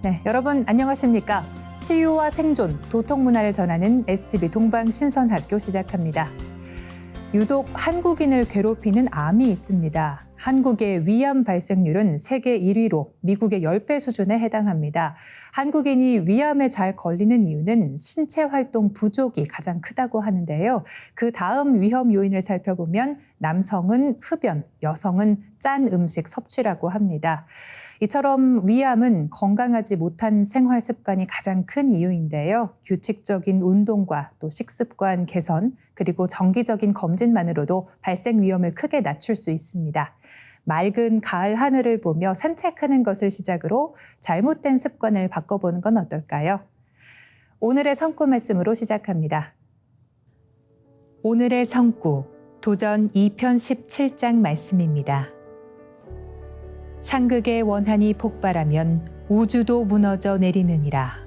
네, 여러분 안녕하십니까? 치유와 생존, 도통문화를 전하는 STV 동방신선학교 시작합니다. 유독 한국인을 괴롭히는 암이 있습니다. 한국의 위암 발생률은 세계 1위로 미국의 10배 수준에 해당합니다. 한국인이 위암에 잘 걸리는 이유는 신체 활동 부족이 가장 크다고 하는데요. 그 다음 위험 요인을 살펴보면 남성은 흡연, 여성은 짠 음식 섭취라고 합니다. 이처럼 위암은 건강하지 못한 생활 습관이 가장 큰 이유인데요. 규칙적인 운동과 또 식습관 개선, 그리고 정기적인 검진만으로도 발생 위험을 크게 낮출 수 있습니다. 맑은 가을 하늘을 보며 산책하는 것을 시작으로 잘못된 습관을 바꿔보는 건 어떨까요? 오늘의 성구 말씀으로 시작합니다. 오늘의 성구, 도전 2편 17장 말씀입니다. 상극의 원한이 폭발하면 우주도 무너져 내리느니라.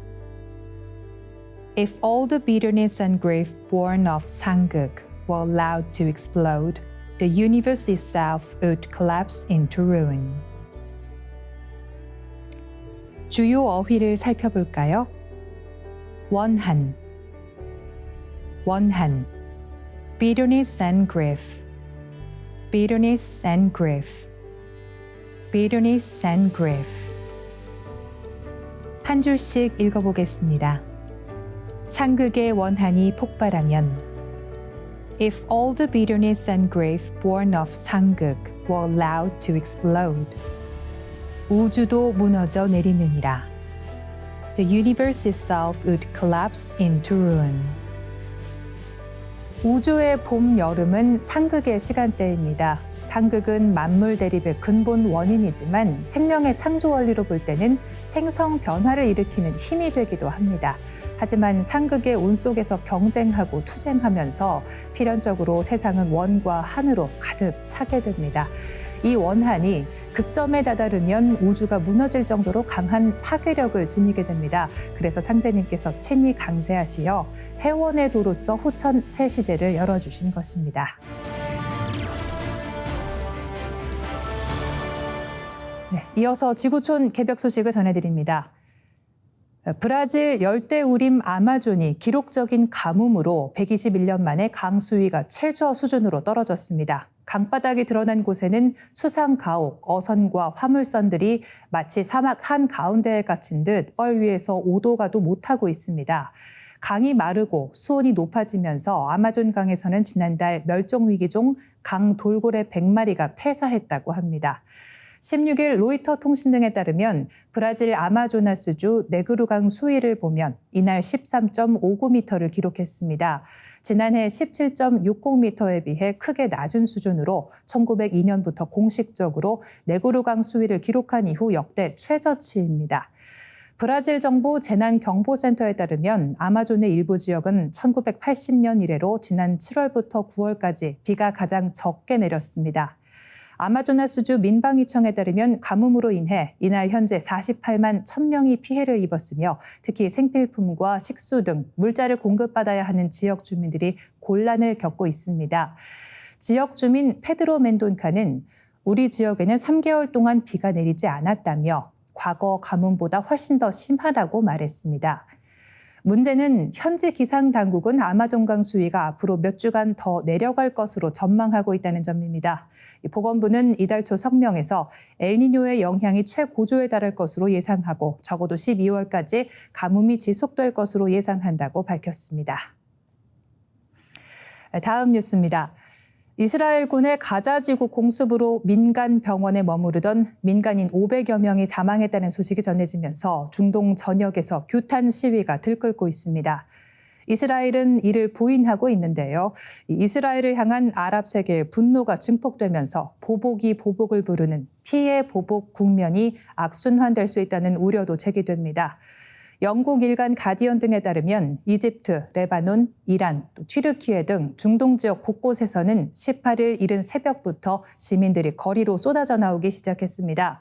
If all the bitterness and grief born of 상극 were allowed to explode, the universe itself would collapse into ruin. 주요 어휘를 살펴볼까요? 원한, bitterness and grief, bitterness and grief, bitterness and grief. 한 줄씩 읽어보겠습니다. 상극의 원한이 폭발하면 If all the bitterness and grief born of 상극 were allowed to explode, 우주도 무너져 내리느니라. The universe itself would collapse into ruin. 우주의 봄, 여름은 상극의 시간대입니다. 상극은 만물 대립의 근본 원인이지만 생명의 창조 원리로 볼 때는 생성 변화를 일으키는 힘이 되기도 합니다. 하지만 상극의 운 속에서 경쟁하고 투쟁하면서 필연적으로 세상은 원과 한으로 가득 차게 됩니다. 이 원한이 극점에 다다르면 우주가 무너질 정도로 강한 파괴력을 지니게 됩니다. 그래서 상제님께서 친히 강세하시어 해원의 도로서 후천 새 시대를 열어주신 것입니다. 네, 이어서 지구촌 개벽 소식을 전해드립니다. 브라질 열대우림 아마존이 기록적인 가뭄으로 121년 만에 강 수위가 최저 수준으로 떨어졌습니다. 강바닥이 드러난 곳에는 수상 가옥, 어선과 화물선들이 마치 사막 한가운데에 갇힌 듯 뻘 위에서 오도 가도 못하고 있습니다. 강이 마르고 수온이 높아지면서 아마존 강에서는 지난달 멸종위기종 강 돌고래 100마리가 폐사했다고 합니다. 16일 로이터 통신 등에 따르면 브라질 아마조나스주 네그루강 수위를 보면 이날 13.59m를 기록했습니다. 지난해 17.60m에 비해 크게 낮은 수준으로 1902년부터 공식적으로 네그루강 수위를 기록한 이후 역대 최저치입니다. 브라질 정부 재난경보센터에 따르면 아마존의 일부 지역은 1980년 이래로 지난 7월부터 9월까지 비가 가장 적게 내렸습니다. 아마조나스주 민방위청에 따르면 가뭄으로 인해 이날 현재 48만 1000명이 피해를 입었으며 특히 생필품과 식수 등 물자를 공급받아야 하는 지역 주민들이 곤란을 겪고 있습니다. 지역 주민 페드로 멘돈카는 우리 지역에는 3개월 동안 비가 내리지 않았다며 과거 가뭄보다 훨씬 더 심하다고 말했습니다. 문제는 현지 기상당국은 아마존강 수위가 앞으로 몇 주간 더 내려갈 것으로 전망하고 있다는 점입니다. 보건부는 이달 초 성명에서 엘니뇨의 영향이 최고조에 달할 것으로 예상하고 적어도 12월까지 가뭄이 지속될 것으로 예상한다고 밝혔습니다. 다음 뉴스입니다. 이스라엘군의 가자지구 공습으로 민간 병원에 머무르던 민간인 500여 명이 사망했다는 소식이 전해지면서 중동 전역에서 규탄 시위가 들끓고 있습니다. 이스라엘은 이를 부인하고 있는데요. 이스라엘을 향한 아랍 세계의 분노가 증폭되면서 보복이 보복을 부르는 피해 보복 국면이 악순환될 수 있다는 우려도 제기됩니다. 영국 일간 가디언 등에 따르면 이집트, 레바논, 이란, 또 튀르키예 등 중동 지역 곳곳에서는 18일 이른 새벽부터 시민들이 거리로 쏟아져 나오기 시작했습니다.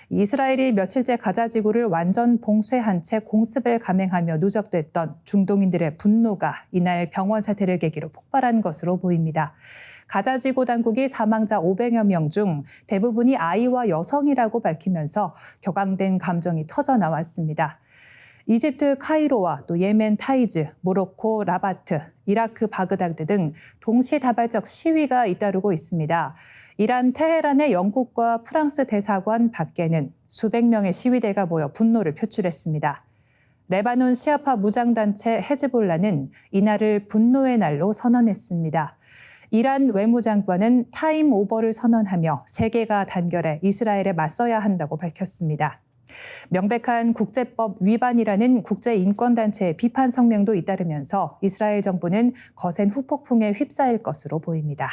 이스라엘이 며칠째 가자 지구를 완전 봉쇄한 채 공습을 감행하며 누적됐던 중동인들의 분노가 이날 병원 사태를 계기로 폭발한 것으로 보입니다. 가자 지구 당국이 사망자 500여 명 중 대부분이 아이와 여성이라고 밝히면서 격앙된 감정이 터져 나왔습니다. 이집트 카이로와 또 예멘 타이즈, 모로코 라바트, 이라크 바그다드 등 동시다발적 시위가 잇따르고 있습니다. 이란 테헤란의 영국과 프랑스 대사관 밖에는 수백 명의 시위대가 모여 분노를 표출했습니다. 레바논 시아파 무장단체 헤즈볼라는 이날을 분노의 날로 선언했습니다. 이란 외무장관은 타임 오버를 선언하며 세계가 단결해 이스라엘에 맞서야 한다고 밝혔습니다. 명백한 국제법 위반이라는 국제인권단체의 비판 성명도 잇따르면서 이스라엘 정부는 거센 후폭풍에 휩싸일 것으로 보입니다.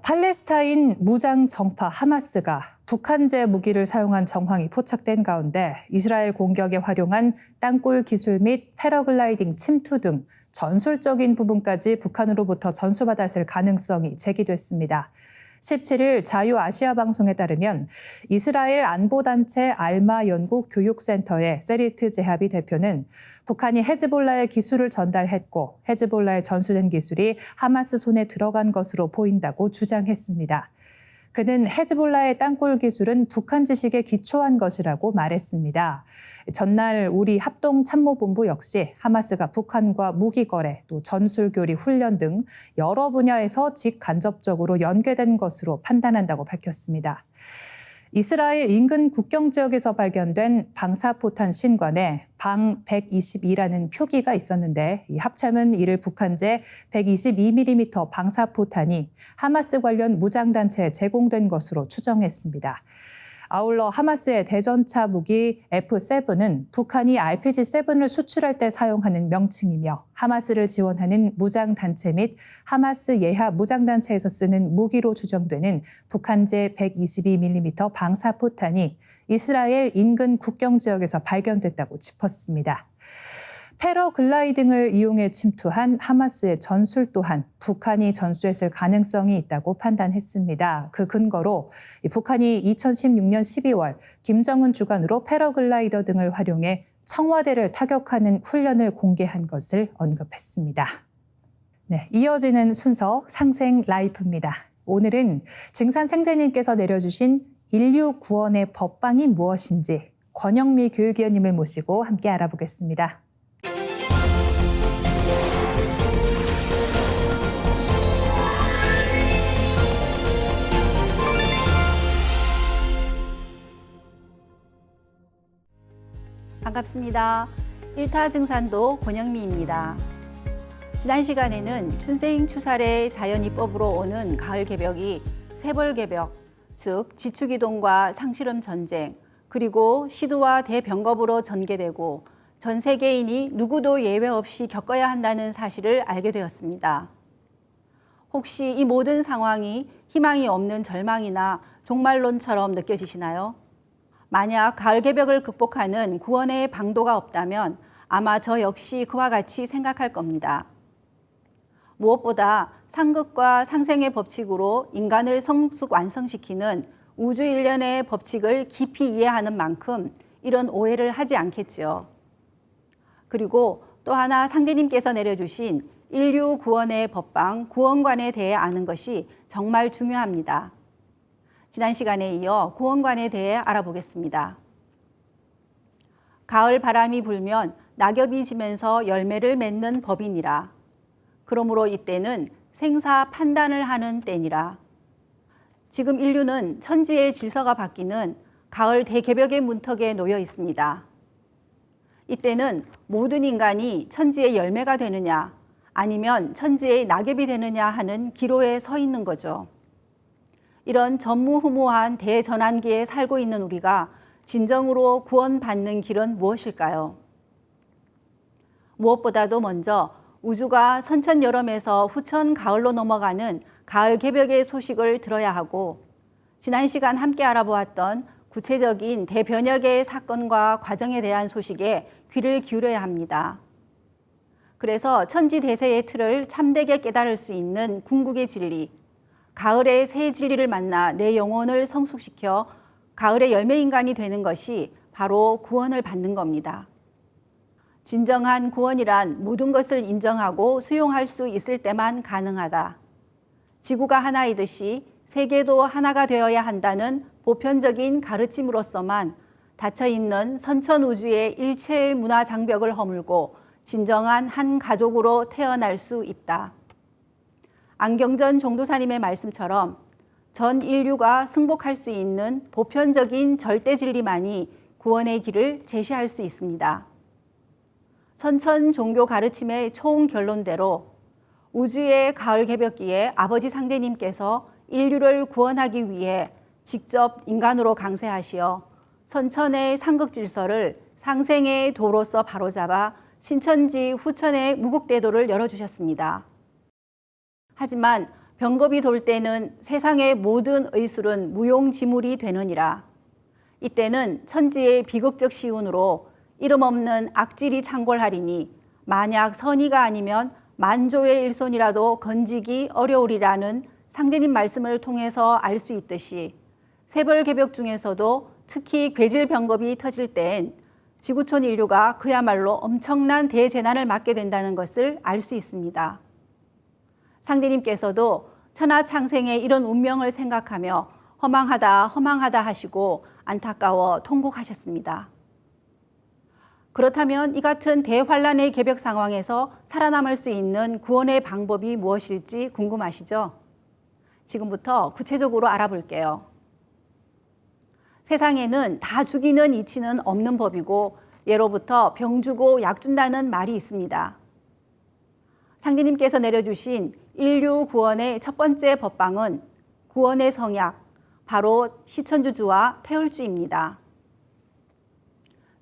팔레스타인 무장 정파 하마스가 북한제 무기를 사용한 정황이 포착된 가운데 이스라엘 공격에 활용한 땅굴 기술 및 패러글라이딩 침투 등 전술적인 부분까지 북한으로부터 전수받았을 가능성이 제기됐습니다. 17일 자유아시아 방송에 따르면 이스라엘 안보단체 알마 연구 교육센터의 세리트 제하비 대표는 북한이 헤즈볼라의 기술을 전달했고 헤즈볼라에 전수된 기술이 하마스 손에 들어간 것으로 보인다고 주장했습니다. 그는 헤즈볼라의 땅굴 기술은 북한 지식에 기초한 것이라고 말했습니다. 전날 우리 합동참모본부 역시 하마스가 북한과 무기 거래, 또 전술교리 훈련 등 여러 분야에서 직간접적으로 연계된 것으로 판단한다고 밝혔습니다. 이스라엘 인근 국경 지역에서 발견된 방사포탄 신관에 방 122라는 표기가 있었는데 이 합참은 이를 북한제 122mm 방사포탄이 하마스 관련 무장단체에 제공된 것으로 추정했습니다. 아울러 하마스의 대전차 무기 F7은 북한이 RPG-7을 수출할 때 사용하는 명칭이며 하마스를 지원하는 무장단체 및 하마스 예하 무장단체에서 쓰는 무기로 추정되는 북한제 122mm 방사포탄이 이스라엘 인근 국경 지역에서 발견됐다고 짚었습니다. 패러글라이딩을 이용해 침투한 하마스의 전술 또한 북한이 전수했을 가능성이 있다고 판단했습니다. 그 근거로 북한이 2016년 12월 김정은 주관으로 패러글라이더 등을 활용해 청와대를 타격하는 훈련을 공개한 것을 언급했습니다. 네, 이어지는 순서 상생 라이프입니다. 오늘은 증산생재님께서 내려주신 인류 구원의 법방이 무엇인지 권영미 교육위원님을 모시고 함께 알아보겠습니다. 반갑습니다. 1타 증산도 권영미입니다. 지난 시간에는 춘생 추살의 자연이법으로 오는 가을 개벽이 세벌개벽, 즉 지축이동과 상실험 전쟁, 그리고 시두와 대병겁으로 전개되고 전 세계인이 누구도 예외 없이 겪어야 한다는 사실을 알게 되었습니다. 혹시 이 모든 상황이 희망이 없는 절망이나 종말론처럼 느껴지시나요? 만약 가을 개벽을 극복하는 구원의 방도가 없다면 아마 저 역시 그와 같이 생각할 겁니다. 무엇보다 상극과 상생의 법칙으로 인간을 성숙 완성시키는 우주 일련의 법칙을 깊이 이해하는 만큼 이런 오해를 하지 않겠지요. 그리고 또 하나 상제님께서 내려주신 인류 구원의 법방, 구원관에 대해 아는 것이 정말 중요합니다. 지난 시간에 이어 구원관에 대해 알아보겠습니다. 가을 바람이 불면 낙엽이 지면서 열매를 맺는 법이니라. 그러므로 이때는 생사 판단을 하는 때니라. 지금 인류는 천지의 질서가 바뀌는 가을 대개벽의 문턱에 놓여 있습니다. 이때는 모든 인간이 천지의 열매가 되느냐 아니면 천지의 낙엽이 되느냐 하는 기로에 서 있는 거죠. 이런 전무후무한 대전환기에 살고 있는 우리가 진정으로 구원받는 길은 무엇일까요? 무엇보다도 먼저 우주가 선천여름에서 후천 가을로 넘어가는 가을 개벽의 소식을 들어야 하고 지난 시간 함께 알아보았던 구체적인 대변혁의 사건과 과정에 대한 소식에 귀를 기울여야 합니다. 그래서 천지대세의 틀을 참되게 깨달을 수 있는 궁극의 진리, 가을의 새 진리를 만나 내 영혼을 성숙시켜 가을의 열매인간이 되는 것이 바로 구원을 받는 겁니다. 진정한 구원이란 모든 것을 인정하고 수용할 수 있을 때만 가능하다. 지구가 하나이듯이 세계도 하나가 되어야 한다는 보편적인 가르침으로서만 닫혀있는 선천우주의 일체의 문화 장벽을 허물고 진정한 한 가족으로 태어날 수 있다. 안경전 종도사님의 말씀처럼 전 인류가 승복할 수 있는 보편적인 절대 진리만이 구원의 길을 제시할 수 있습니다. 선천 종교 가르침의 총 결론대로 우주의 가을 개벽기에 아버지 상대님께서 인류를 구원하기 위해 직접 인간으로 강세하시어 선천의 상극 질서를 상생의 도로서 바로잡아 신천지 후천의 무국대도를 열어주셨습니다. 하지만 병겁이 돌 때는 세상의 모든 의술은 무용지물이 되느니라. 이때는 천지의 비극적 시운으로 이름 없는 악질이 창궐하리니 만약 선의가 아니면 만조의 일손이라도 건지기 어려우리라는 상제님 말씀을 통해서 알 수 있듯이 세벌개벽 중에서도 특히 괴질병겁이 터질 때엔 지구촌 인류가 그야말로 엄청난 대재난을 맞게 된다는 것을 알 수 있습니다. 상대님께서도 천하창생의 이런 운명을 생각하며 허망하다 허망하다 하시고 안타까워 통곡하셨습니다. 그렇다면 이 같은 대환란의 개벽 상황에서 살아남을 수 있는 구원의 방법이 무엇일지 궁금하시죠? 지금부터 구체적으로 알아볼게요. 세상에는 다 죽이는 이치는 없는 법이고 예로부터 병 주고 약 준다는 말이 있습니다. 상대님께서 내려주신 인류 구원의 첫 번째 법방은 구원의 성약, 바로 시천주주와 태울주입니다.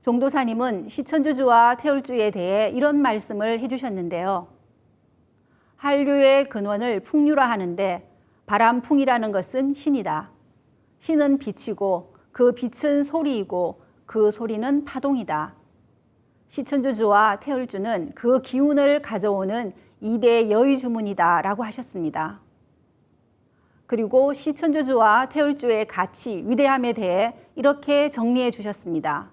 종도사님은 시천주주와 태울주에 대해 이런 말씀을 해주셨는데요. 한류의 근원을 풍류라 하는데 바람풍이라는 것은 신이다. 신은 빛이고 그 빛은 소리이고 그 소리는 파동이다. 시천주주와 태울주는 그 기운을 가져오는 2대 여의주문이다 라고 하셨습니다. 그리고 시천주주와 태울주의 가치, 위대함에 대해 이렇게 정리해 주셨습니다.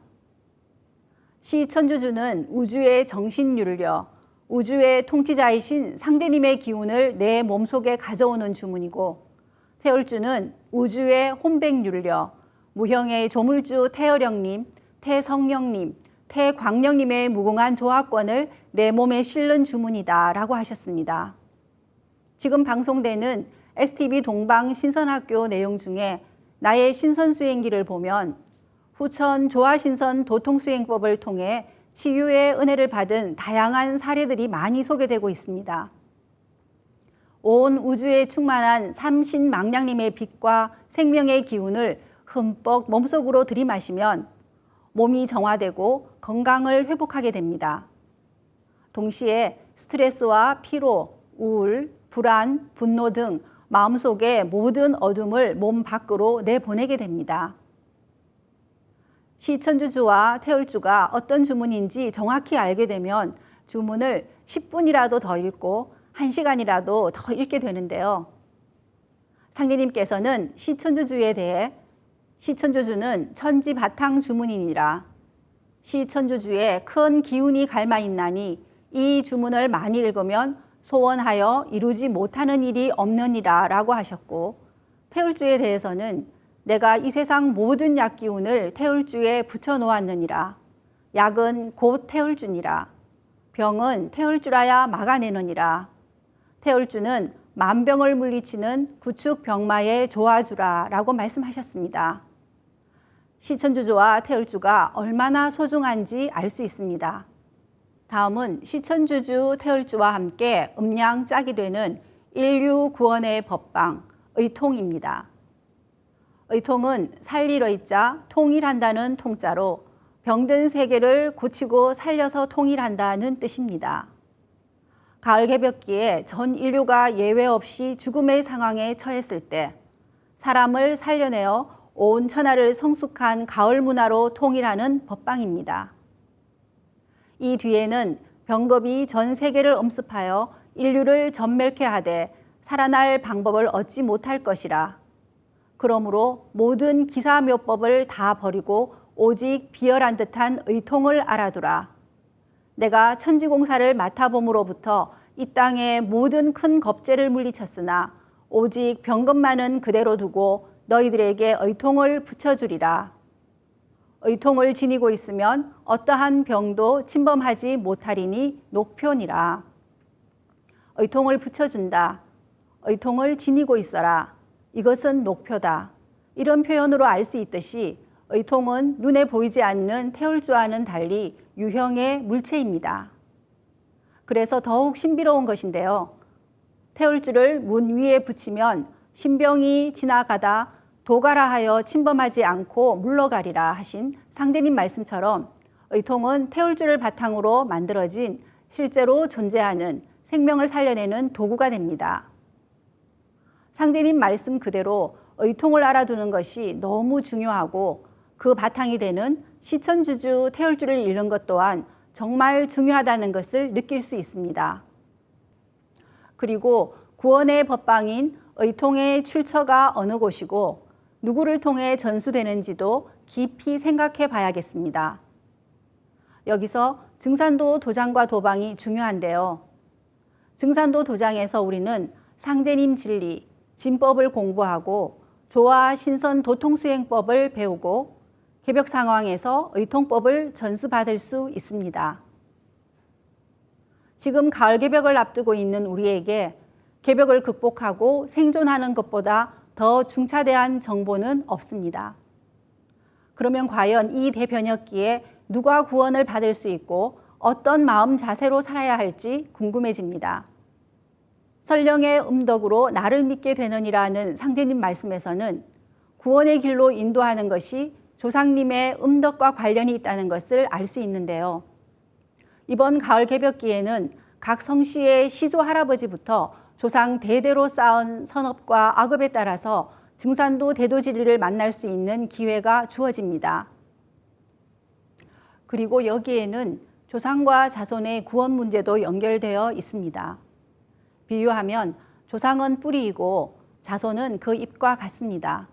시천주주는 우주의 정신율려 우주의 통치자이신 상제님의 기운을 내 몸속에 가져오는 주문이고 태울주는 우주의 혼백율려 무형의 조물주 태어령님, 태성령님, 태광령님의 무궁한 조합권을 내 몸에 실는 주문이다 라고 하셨습니다. 지금 방송되는 STV 동방 신선학교 내용 중에 나의 신선수행기를 보면 후천 조화신선 도통수행법을 통해 치유의 은혜를 받은 다양한 사례들이 많이 소개되고 있습니다. 온 우주에 충만한 삼신망량님의 빛과 생명의 기운을 흠뻑 몸속으로 들이마시면 몸이 정화되고 건강을 회복하게 됩니다. 동시에 스트레스와 피로, 우울, 불안, 분노 등 마음속의 모든 어둠을 몸 밖으로 내보내게 됩니다. 시천주주와 태울주가 어떤 주문인지 정확히 알게 되면 주문을 10분이라도 더 읽고 1시간이라도 더 읽게 되는데요. 상제님께서는 시천주주에 대해 시천주주는 천지 바탕 주문이니라. 시천주주에 큰 기운이 갈마 있나니 이 주문을 많이 읽으면 소원하여 이루지 못하는 일이 없느니라 라고 하셨고 태울주에 대해서는 내가 이 세상 모든 약기운을 태울주에 붙여놓았느니라. 약은 곧 태울주니라. 병은 태울주라야 막아내느니라. 태울주는 만병을 물리치는 구축병마의 조화주라 라고 말씀하셨습니다. 시천주주와 태울주가 얼마나 소중한지 알 수 있습니다. 다음은 시천주주, 태울주와 함께 음양짝이 되는 인류 구원의 법방, 의통입니다. 의통은 살릴 의자, 통일한다는 통자로 병든 세계를 고치고 살려서 통일한다는 뜻입니다. 가을 개벽기에 전 인류가 예외 없이 죽음의 상황에 처했을 때 사람을 살려내어 온 천하를 성숙한 가을 문화로 통일하는 법방입니다. 이 뒤에는 병겁이 전 세계를 엄습하여 인류를 전멸케 하되 살아날 방법을 얻지 못할 것이라. 그러므로 모든 기사묘법을 다 버리고 오직 비열한 듯한 의통을 알아두라. 내가 천지공사를 맡아봄으로부터 이 땅의 모든 큰 겁제를 물리쳤으나 오직 병겁만은 그대로 두고 너희들에게 의통을 붙여주리라. 의통을 지니고 있으면 어떠한 병도 침범하지 못하리니 녹표니라. 의통을 붙여준다. 의통을 지니고 있어라. 이것은 녹표다. 이런 표현으로 알 수 있듯이 의통은 눈에 보이지 않는 태울주와는 달리 유형의 물체입니다. 그래서 더욱 신비로운 것인데요. 태울주를 문 위에 붙이면 신병이 지나가다 도가라 하여 침범하지 않고 물러가리라 하신 상제님 말씀처럼 의통은 태울주를 바탕으로 만들어진 실제로 존재하는 생명을 살려내는 도구가 됩니다. 상제님 말씀 그대로 의통을 알아두는 것이 너무 중요하고 그 바탕이 되는 시천주주 태울주를 잃는 것 또한 정말 중요하다는 것을 느낄 수 있습니다. 그리고 구원의 법방인 의통의 출처가 어느 곳이고 누구를 통해 전수되는지도 깊이 생각해 봐야겠습니다. 여기서 증산도 도장과 도방이 중요한데요. 증산도 도장에서 우리는 상제님 진리, 진법을 공부하고 조화 신선 도통수행법을 배우고 개벽 상황에서 의통법을 전수받을 수 있습니다. 지금 가을 개벽을 앞두고 있는 우리에게 개벽을 극복하고 생존하는 것보다 더 중차대한 정보는 없습니다. 그러면 과연 이 대변혁기에 누가 구원을 받을 수 있고 어떤 마음 자세로 살아야 할지 궁금해집니다. 설령의 음덕으로 나를 믿게 되느니라는 상제님 말씀에서는 구원의 길로 인도하는 것이 조상님의 음덕과 관련이 있다는 것을 알 수 있는데요. 이번 가을 개벽기에는 각 성씨의 시조 할아버지부터 조상 대대로 쌓은 선업과 악업에 따라서 증산도 대도지리를 만날 수 있는 기회가 주어집니다. 그리고 여기에는 조상과 자손의 구원 문제도 연결되어 있습니다. 비유하면 조상은 뿌리이고 자손은 그 잎과 같습니다.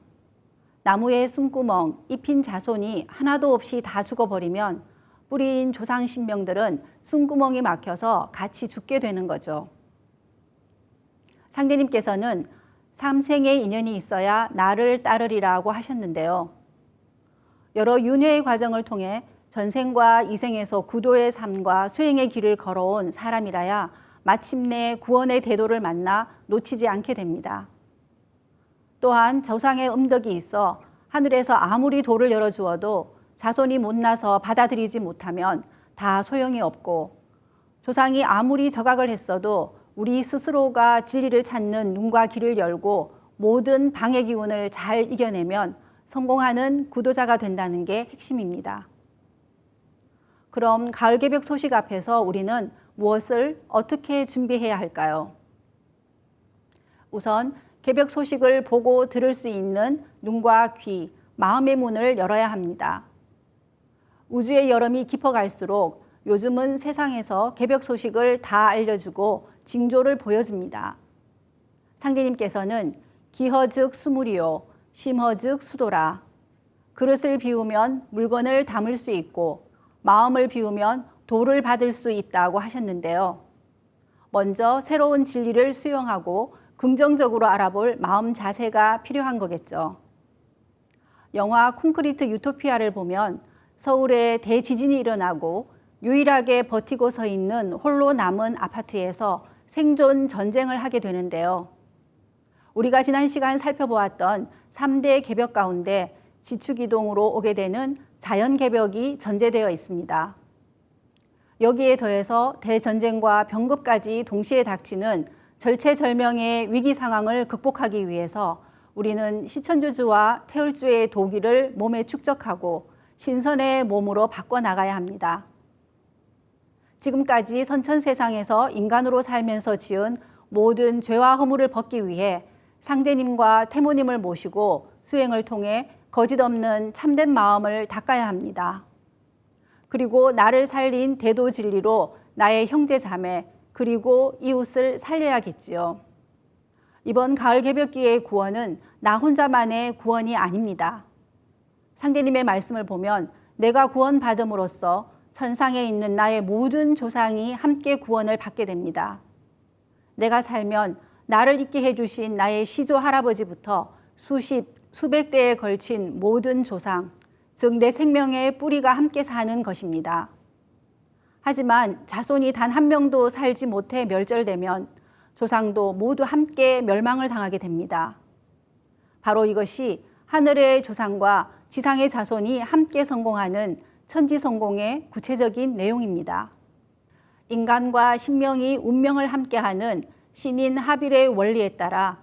나무의 숨구멍, 잎인 자손이 하나도 없이 다 죽어버리면 뿌리인 조상 신명들은 숨구멍이 막혀서 같이 죽게 되는 거죠. 상제님께서는 삼생의 인연이 있어야 나를 따르리라고 하셨는데요. 여러 윤회의 과정을 통해 전생과 이생에서 구도의 삶과 수행의 길을 걸어온 사람이라야 마침내 구원의 대도를 만나 놓치지 않게 됩니다. 또한 조상의 음덕이 있어 하늘에서 아무리 도를 열어주어도 자손이 못나서 받아들이지 못하면 다 소용이 없고 조상이 아무리 저각을 했어도 우리 스스로가 진리를 찾는 눈과 귀를 열고 모든 방해 기운을 잘 이겨내면 성공하는 구도자가 된다는 게 핵심입니다. 그럼 가을 개벽 소식 앞에서 우리는 무엇을 어떻게 준비해야 할까요? 우선 개벽 소식을 보고 들을 수 있는 눈과 귀, 마음의 문을 열어야 합니다. 우주의 여름이 깊어갈수록 요즘은 세상에서 개벽 소식을 다 알려주고 징조를 보여줍니다. 상제님께서는 기허즉 수물이요, 심허즉 수도라. 그릇을 비우면 물건을 담을 수 있고 마음을 비우면 도를 받을 수 있다고 하셨는데요. 먼저 새로운 진리를 수용하고 긍정적으로 알아볼 마음 자세가 필요한 거겠죠. 영화 콘크리트 유토피아를 보면 서울에 대지진이 일어나고 유일하게 버티고 서 있는 홀로 남은 아파트에서 생존 전쟁을 하게 되는데요. 우리가 지난 시간 살펴보았던 3대 개벽 가운데 지축이동으로 오게 되는 자연개벽이 전제되어 있습니다. 여기에 더해서 대전쟁과 병급까지 동시에 닥치는 절체절명의 위기 상황을 극복하기 위해서 우리는 시천주주와 태울주의 도기를 몸에 축적하고 신선의 몸으로 바꿔나가야 합니다. 지금까지 선천세상에서 인간으로 살면서 지은 모든 죄와 허물을 벗기 위해 상제님과 태모님을 모시고 수행을 통해 거짓 없는 참된 마음을 닦아야 합니다. 그리고 나를 살린 대도 진리로 나의 형제 자매 그리고 이웃을 살려야겠지요. 이번 가을 개벽기의 구원은 나 혼자만의 구원이 아닙니다. 상제님의 말씀을 보면 내가 구원받음으로써 천상에 있는 나의 모든 조상이 함께 구원을 받게 됩니다. 내가 살면 나를 있게 해주신 나의 시조 할아버지부터 수백 대에 걸친 모든 조상, 즉 내 생명의 뿌리가 함께 사는 것입니다. 하지만 자손이 단 한 명도 살지 못해 멸절되면 조상도 모두 함께 멸망을 당하게 됩니다. 바로 이것이 하늘의 조상과 지상의 자손이 함께 성공하는 천지성공의 구체적인 내용입니다. 인간과 신명이 운명을 함께하는 신인 하빌의 원리에 따라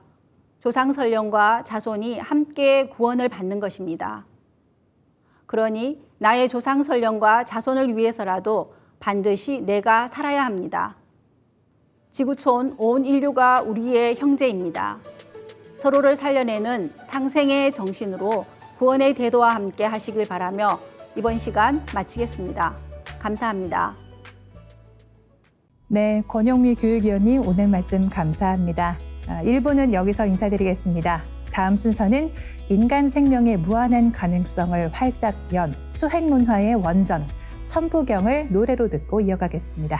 조상 설령과 자손이 함께 구원을 받는 것입니다. 그러니 나의 조상 설령과 자손을 위해서라도 반드시 내가 살아야 합니다. 지구촌 온 인류가 우리의 형제입니다. 서로를 살려내는 상생의 정신으로 구원의 대도와 함께 하시길 바라며 이번 시간 마치겠습니다. 감사합니다. 네, 권영미 교육위원님 오늘 말씀 감사합니다. 1부는 여기서 인사드리겠습니다. 다음 순서는 인간 생명의 무한한 가능성을 활짝 연 수행문화의 원전, 천부경을 노래로 듣고 이어가겠습니다.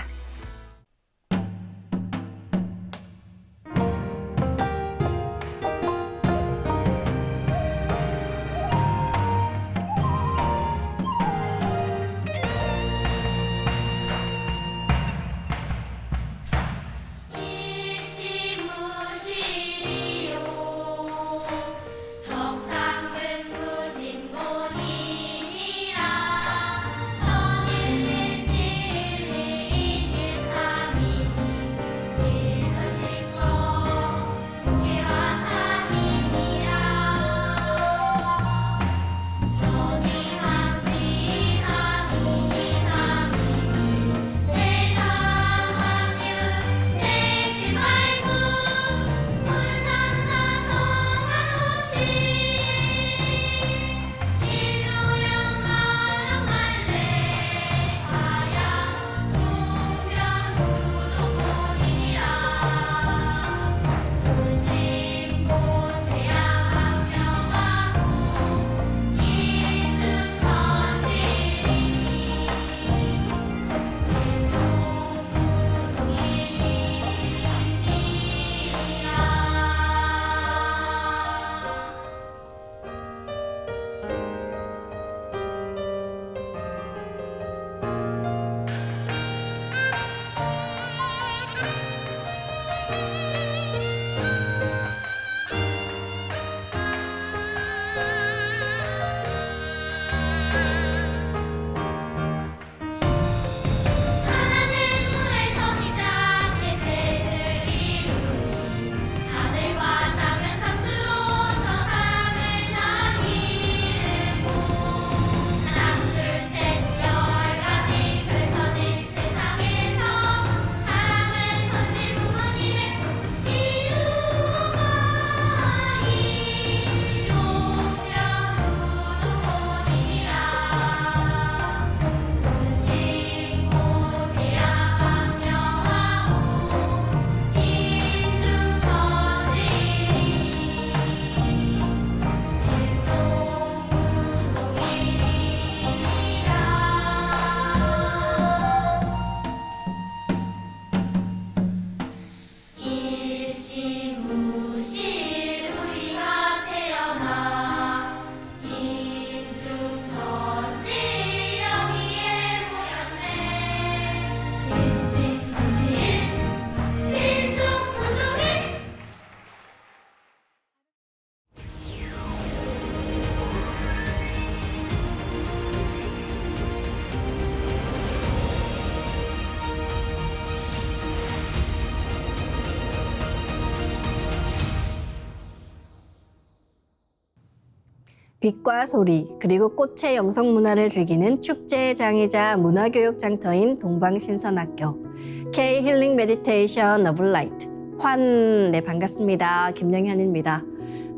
빛과 소리 그리고 꽃의 영성 문화를 즐기는 축제의 장이자 문화교육 장터인 동방신선학교 K 힐링 메디테이션 러블라이트 환. 네, 반갑습니다. 김영현입니다.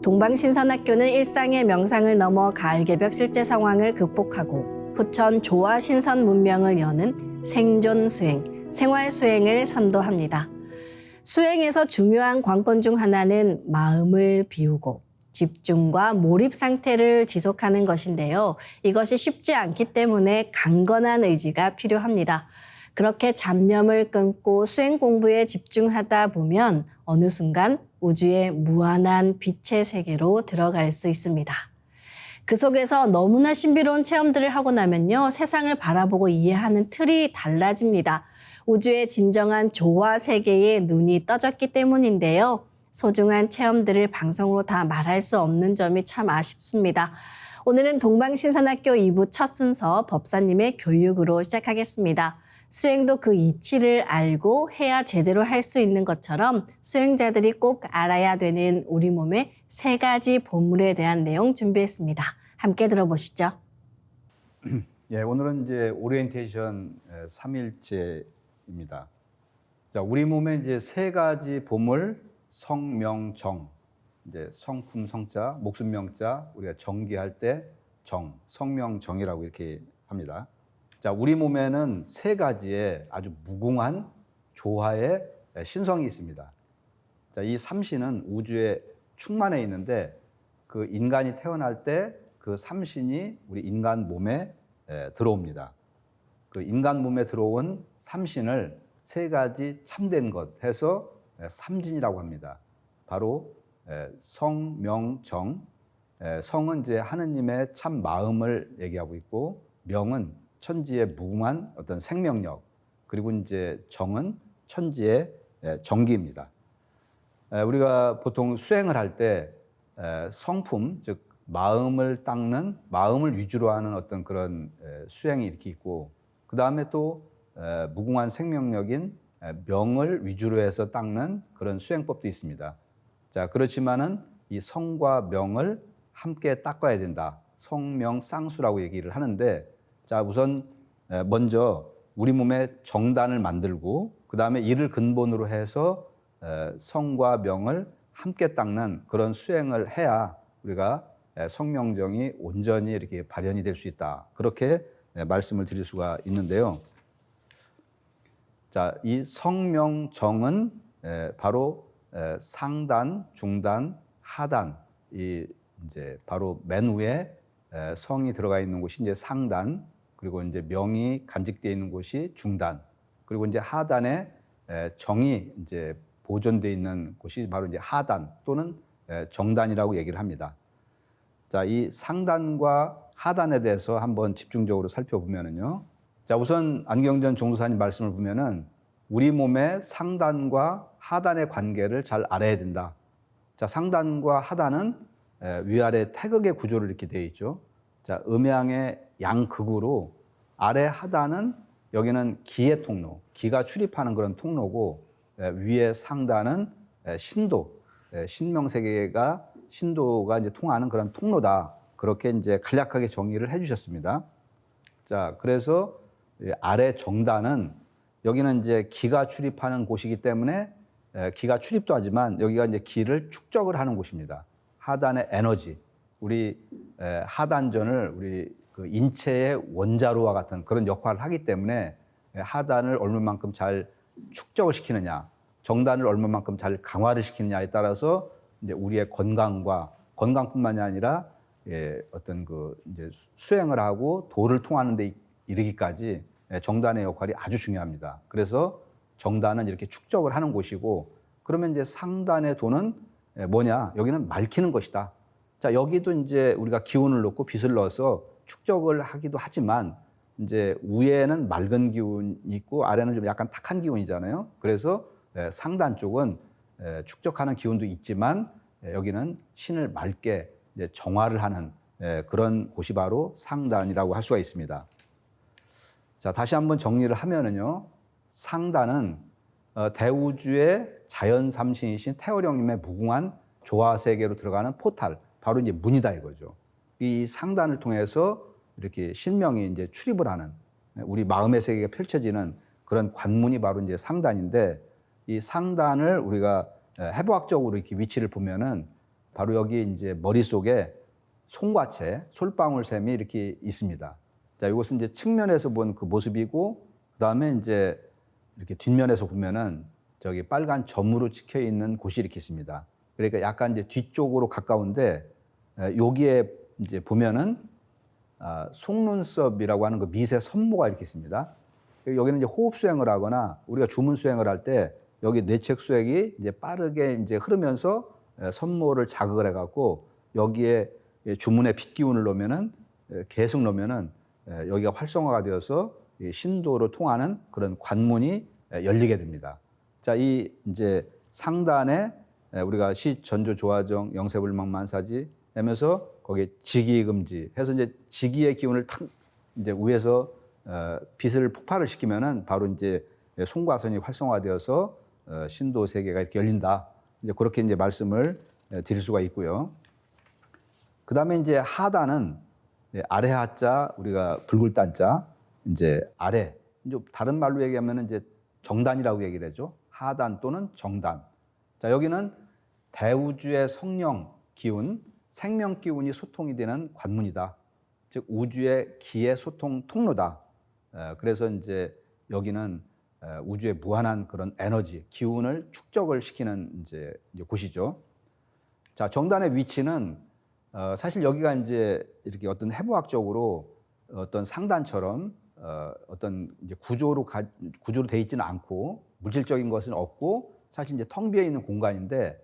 동방신선학교는 일상의 명상을 넘어 가을개벽 실제 상황을 극복하고 후천 조화 신선 문명을 여는 생존 수행, 생활 수행을 선도합니다. 수행에서 중요한 관건 중 하나는 마음을 비우고 집중과 몰입 상태를 지속하는 것인데요. 이것이 쉽지 않기 때문에 강건한 의지가 필요합니다. 그렇게 잡념을 끊고 수행 공부에 집중하다 보면 어느 순간 우주의 무한한 빛의 세계로 들어갈 수 있습니다. 그 속에서 너무나 신비로운 체험들을 하고 나면요, 세상을 바라보고 이해하는 틀이 달라집니다. 우주의 진정한 조화 세계에 눈이 떠졌기 때문인데요. 소중한 체험들을 방송으로 다 말할 수 없는 점이 참 아쉽습니다. 오늘은 동방신선학교 2부 첫 순서 법사님의 교육으로 시작하겠습니다. 수행도 그 이치를 알고 해야 제대로 할 수 있는 것처럼 수행자들이 꼭 알아야 되는 우리 몸의 3가지 보물에 대한 내용 준비했습니다. 함께 들어보시죠. 예, 오늘은 이제 오리엔테이션 3일째입니다. 자, 우리 몸에 이제 3가지 보물, 성, 명, 정. 이제 성품 성자, 목숨 명자, 우리가 정기할 때 정, 성명 정이라고 이렇게 합니다. 자, 우리 몸에는 3가지의 아주 무궁한 조화의 신성이 있습니다. 자, 이 삼신은 우주에 충만해 있는데 그 인간이 태어날 때 그 삼신이 우리 인간 몸에 들어옵니다. 그 인간 몸에 들어온 삼신을 3가지 참된 것 해서 삼진이라고 합니다. 바로 성, 명, 정. 성은 이제 하느님의 참 마음을 얘기하고 있고, 명은 천지의 무궁한 어떤 생명력, 그리고 이제 정은 천지의 정기입니다. 우리가 보통 수행을 할 때 성품, 즉 마음을 닦는, 마음을 위주로 하는 어떤 그런 수행이 이렇게 있고, 그 다음에 또 무궁한 생명력인 명을 위주로 해서 닦는 그런 수행법도 있습니다. 자, 그렇지만은 이 성과 명을 함께 닦아야 된다. 성명 쌍수라고 얘기를 하는데, 자, 우선 먼저 우리 몸에 정단을 만들고 그 다음에 이를 근본으로 해서 성과 명을 함께 닦는 그런 수행을 해야 우리가 성명정이 온전히 이렇게 발현이 될 수 있다. 그렇게 말씀을 드릴 수가 있는데요. 자, 이 성명정은 바로 상단, 중단, 하단, 이 이제 바로 맨 위에 성이 들어가 있는 곳이 이제 상단, 그리고 이제 명이 간직되어 있는 곳이 중단, 그리고 이제 하단에 정이 이제 보존되어 있는 곳이 바로 이제 하단 또는 정단이라고 얘기를 합니다. 자, 이 상단과 하단에 대해서 한번 집중적으로 살펴보면은요. 자, 우선 안경전 종도사님 말씀을 보면은 우리 몸의 상단과 하단의 관계를 잘 알아야 된다. 자, 상단과 하단은 위아래 태극의 구조를 이렇게 되어 있죠. 자, 음양의 양극으로 아래 하단은 여기는 기의 통로, 기가 출입하는 그런 통로고, 위에 상단은 신도, 신명세계가 신도가 이제 통하는 그런 통로다. 그렇게 이제 간략하게 정의를 해주셨습니다. 자, 그래서 아래 정단은 여기는 이제 기가 출입하는 곳이기 때문에 기가 출입도 하지만 여기가 이제 기를 축적을 하는 곳입니다. 하단의 에너지, 우리 하단전을 우리 그 인체의 원자로와 같은 그런 역할을 하기 때문에 하단을 얼마만큼 잘 축적을 시키느냐, 정단을 얼마만큼 잘 강화를 시키느냐에 따라서 이제 우리의 건강과 건강뿐만이 아니라 어떤 그 이제 수행을 하고 도를 통하는 데 이르기까지 정단의 역할이 아주 중요합니다. 그래서 정단은 이렇게 축적을 하는 곳이고, 그러면 이제 상단의 도는 뭐냐? 여기는 맑히는 것이다. 자, 여기도 이제 우리가 기운을 넣고 빛을 넣어서 축적을 하기도 하지만 이제 위에는 맑은 기운이 있고 아래는 좀 약간 탁한 기운이잖아요. 그래서 상단 쪽은 축적하는 기운도 있지만 여기는 신을 맑게 이제 정화를 하는 그런 곳이 바로 상단이라고 할 수가 있습니다. 자, 다시 한번 정리를 하면은요, 상단은 대우주의 자연 삼신이신 태어령님의 무궁한 조화 세계로 들어가는 포탈, 바로 이제 문이다 이거죠. 이 상단을 통해서 이렇게 신명이 이제 출입을 하는, 우리 마음의 세계가 펼쳐지는 그런 관문이 바로 이제 상단인데, 이 상단을 우리가 해부학적으로 이렇게 위치를 보면은 바로 여기 이제 머릿속에 송과체, 솔방울 샘이 이렇게 있습니다. 자, 이것은 이제 측면에서 본 그 모습이고, 그 다음에 이제 이렇게 뒷면에서 보면은 저기 빨간 점으로 찍혀 있는 곳이 이렇게 있습니다. 그러니까 약간 이제 뒤쪽으로 가까운데, 여기에 이제 보면은 속눈썹이라고 하는 그 미세 선모가 이렇게 있습니다. 여기는 이제 호흡 수행을 하거나 우리가 주문 수행을 할 때 여기 뇌책 수액이 이제 빠르게 이제 흐르면서 선모를 자극을 해갖고 여기에 주문의 핏기운을 넣으면은 계속 넣으면은 여기가 활성화가 되어서 신도로 통하는 그런 관문이 열리게 됩니다. 자, 이 이제 상단에 우리가 시 전조 조화정 영세불망 만사지 하면서 거기에 직이금지 해서 이제 직이의 기운을 탁 이제 위에서 빛을 폭발을 시키면은 바로 이제 송과선이 활성화되어서 신도 세계가 이렇게 열린다. 이제 그렇게 이제 말씀을 드릴 수가 있고요. 그 다음에 이제 하단은 아래 하자 우리가 붉을 단자 이제 아래 이제 다른 말로 얘기하면 이제 정단이라고 얘기를 하죠. 하단 또는 정단. 자, 여기는 대우주의 성령 기운, 생명 기운이 소통이 되는 관문이다. 즉 우주의 기의 소통 통로다. 그래서 이제 여기는 우주의 무한한 그런 에너지, 기운을 축적을 시키는 이제 곳이죠. 자, 정단의 위치는 사실 여기가 이제 이렇게 어떤 해부학적으로 어떤 상단처럼 어떤 이제 구조로 돼 있지는 않고 물질적인 것은 없고 사실 이제 텅 비어 있는 공간인데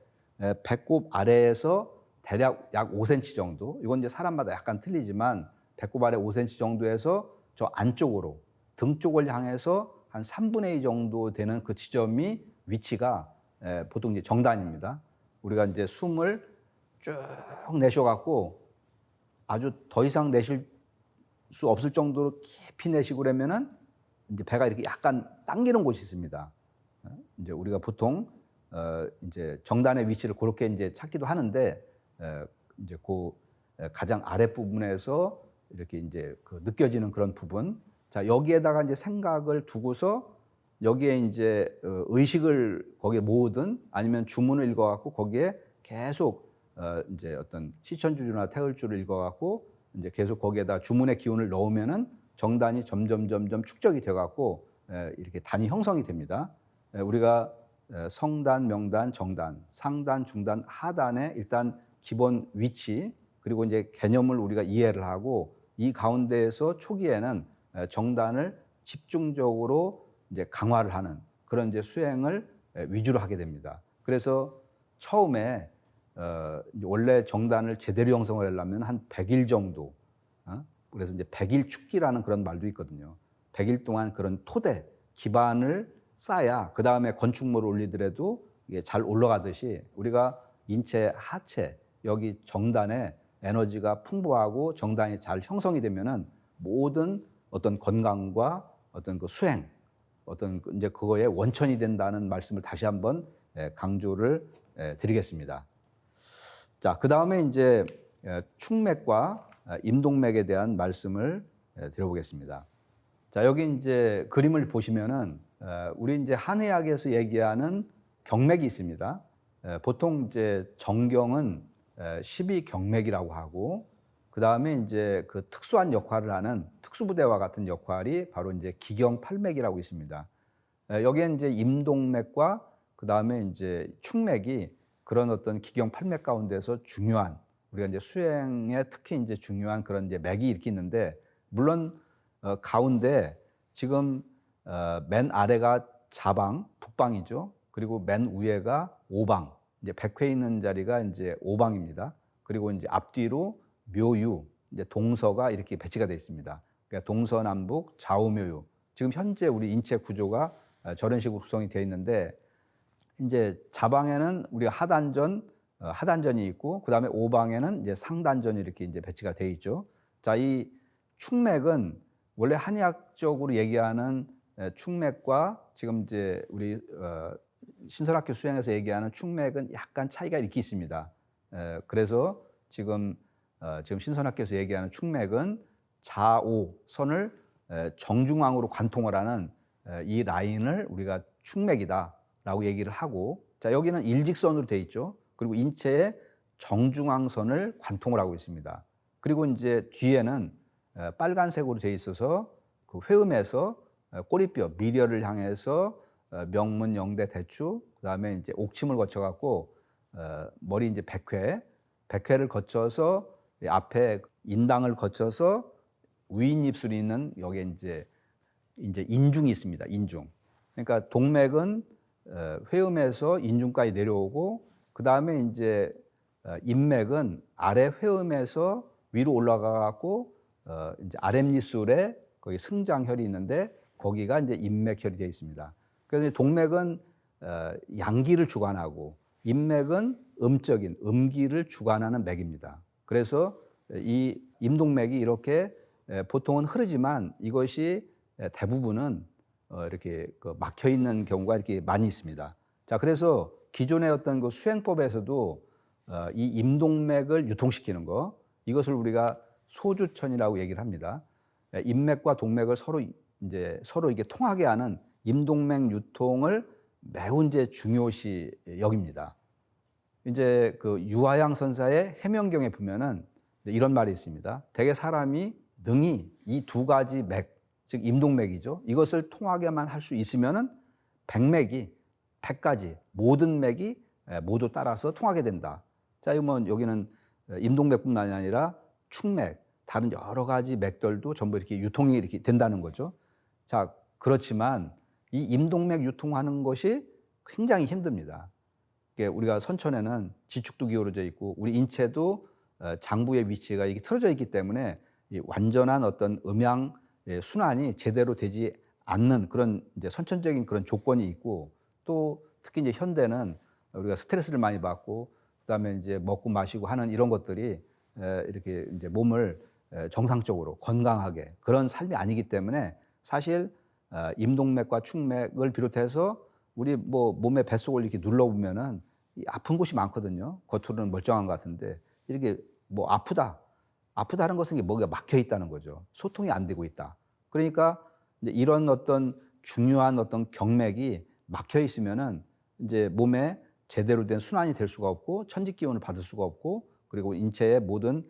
배꼽 아래에서 대략 약 5cm 정도, 이건 이제 사람마다 약간 틀리지만 배꼽 아래 5cm 정도에서 저 안쪽으로 등 쪽을 향해서 한 3분의 2 정도 되는 그 지점이 위치가 보통 이제 정단입니다. 우리가 이제 숨을 쭉 내쉬어갖고 아주 더 이상 내쉴 수 없을 정도로 깊이 내쉬고 그러면은 이제 배가 이렇게 약간 당기는 곳이 있습니다. 이제 우리가 보통 이제 정단의 위치를 그렇게 이제 찾기도 하는데 이제 그 가장 아랫 부분에서 이렇게 이제 그 느껴지는 그런 부분. 자, 여기에다가 이제 생각을 두고서 여기에 이제 의식을 거기에 모으든 아니면 주문을 읽어갖고 거기에 계속 이제 어떤 시천주주나 태을주를 읽어갖고 이제 계속 거기에다 주문의 기운을 넣으면은 정단이 점점 축적이 돼갖고 이렇게 단이 형성이 됩니다. 우리가 성단, 명단, 정단, 상단, 중단, 하단의 일단 기본 위치 그리고 이제 개념을 우리가 이해를 하고 이 가운데에서 초기에는 정단을 집중적으로 이제 강화를 하는 그런 이제 수행을 위주로 하게 됩니다. 그래서 처음에 원래 정단을 제대로 형성을 하려면 한 100일 정도, 그래서 이제 100일 축기라는 그런 말도 있거든요. 100일 동안 그런 토대, 기반을 쌓아야 그 다음에 건축물을 올리더라도 이게 잘 올라가듯이 우리가 인체 하체, 여기 정단에 에너지가 풍부하고 정단이 잘 형성이 되면은 모든 어떤 건강과 어떤 그 수행, 어떤 이제 그거의 원천이 된다는 말씀을 다시 한번 강조를 드리겠습니다. 자, 그 다음에 이제 축맥과 임동맥에 대한 말씀을 드려보겠습니다. 자, 여기 이제 그림을 보시면은 우리 이제 한의학에서 얘기하는 경맥이 있습니다. 보통 이제 정경은 12경맥이라고 하고 그 다음에 이제 그 특수한 역할을 하는 특수부대와 같은 역할이 바로 이제 기경팔맥이라고 있습니다. 여기에 이제 임동맥과 그 다음에 이제 축맥이 그런 어떤 기경팔맥 가운데서 중요한 우리가 이제 수행에 특히 이제 중요한 그런 이제 맥이 이렇게 있는데 물론 가운데 지금 맨 아래가 자방, 북방이죠. 그리고 맨 위에가 오방, 이제 백회 있는 자리가 이제 오방입니다. 그리고 이제 앞뒤로 묘유, 이제 동서가 이렇게 배치가 되어 있습니다. 그러니까 동서남북 좌우묘유. 지금 현재 우리 인체 구조가 저런 식으로 구성이 되어 있는데 이제 자방에는 우리가 하단전이 있고 그 다음에 오방에는 이제 상단전이 이렇게 이제 배치가 되어 있죠. 자, 이 축맥은 원래 한의학적으로 얘기하는 축맥과 지금 이제 우리 신설학교 수행에서 얘기하는 축맥은 약간 차이가 이렇게 있습니다. 그래서 지금 신선학교에서 얘기하는 축맥은 좌오선을 정중앙으로 관통을 하는 이 라인을 우리가 축맥이다라고 얘기를 하고, 자, 여기는 일직선으로 돼 있죠. 그리고 인체의 정중앙선을 관통을 하고 있습니다. 그리고 이제 뒤에는 빨간색으로 되어 있어서 그 회음에서 꼬리뼈 미려를 향해서 명문, 영대, 대추, 그다음에 이제 옥침을 거쳐 갖고 머리 이제 백회를 거쳐서 앞에 인당을 거쳐서 위인 입술이 있는 여기에 이제 인중이 있습니다. 인중. 그러니까 동맥은 회음에서 인중까지 내려오고 그다음에 이제 인맥은 아래 회음에서 위로 올라가 갖고 이제 아랫니술에 거기 승장혈이 있는데 거기가 이제 인맥혈이 되어 있습니다. 그래서 동맥은 양기를 주관하고 인맥은 음적인 음기를 주관하는 맥입니다. 그래서 이 임동맥이 이렇게 보통은 흐르지만 이것이 대부분은 이렇게 막혀 있는 경우가 이렇게 많이 있습니다. 자, 그래서 기존의 어떤 그 수행법에서도 이 임동맥을 유통시키는 거, 이것을 우리가 소주천이라고 얘기를 합니다. 인맥과 동맥을 서로 이게 통하게 하는 임동맥 유통을 매우 이제 중요시 여깁니다. 이제 그 유화양 선사의 해명경에 보면은 이런 말이 있습니다. 대개 사람이 능히 이 두 가지 맥, 즉 임동맥이죠. 이것을 통하게만 할 수 있으면은 백맥이 100가지 모든 맥이 모두 따라서 통하게 된다. 자, 여기는 임동맥뿐만이 아니라 축맥, 다른 여러 가지 맥들도 전부 이렇게 유통이 이렇게 된다는 거죠. 자, 그렇지만 이 임동맥 유통하는 것이 굉장히 힘듭니다. 우리가 선천에는 지축도 기울어져 있고 우리 인체도 장부의 위치가 이게 틀어져 있기 때문에 이 완전한 어떤 음양 순환이 제대로 되지 않는 그런 이제 선천적인 그런 조건이 있고 또 특히 이제 현대는 우리가 스트레스를 많이 받고 그다음에 이제 먹고 마시고 하는 이런 것들이 이렇게 이제 몸을 정상적으로 건강하게 그런 삶이 아니기 때문에 사실 임동맥과 축맥을 비롯해서 우리 뭐 몸의 뱃속을 이렇게 눌러보면은 아픈 곳이 많거든요. 겉으로는 멀쩡한 것 같은데 이렇게 뭐 아프다는 것은 뭐가 막혀 있다는 거죠. 소통이 안 되고 있다. 그러니까 이제 이런 어떤 중요한 어떤 경맥이 막혀 있으면은 이제 몸에 제대로 된 순환이 될 수가 없고 천지 기운을 받을 수가 없고 그리고 인체의 모든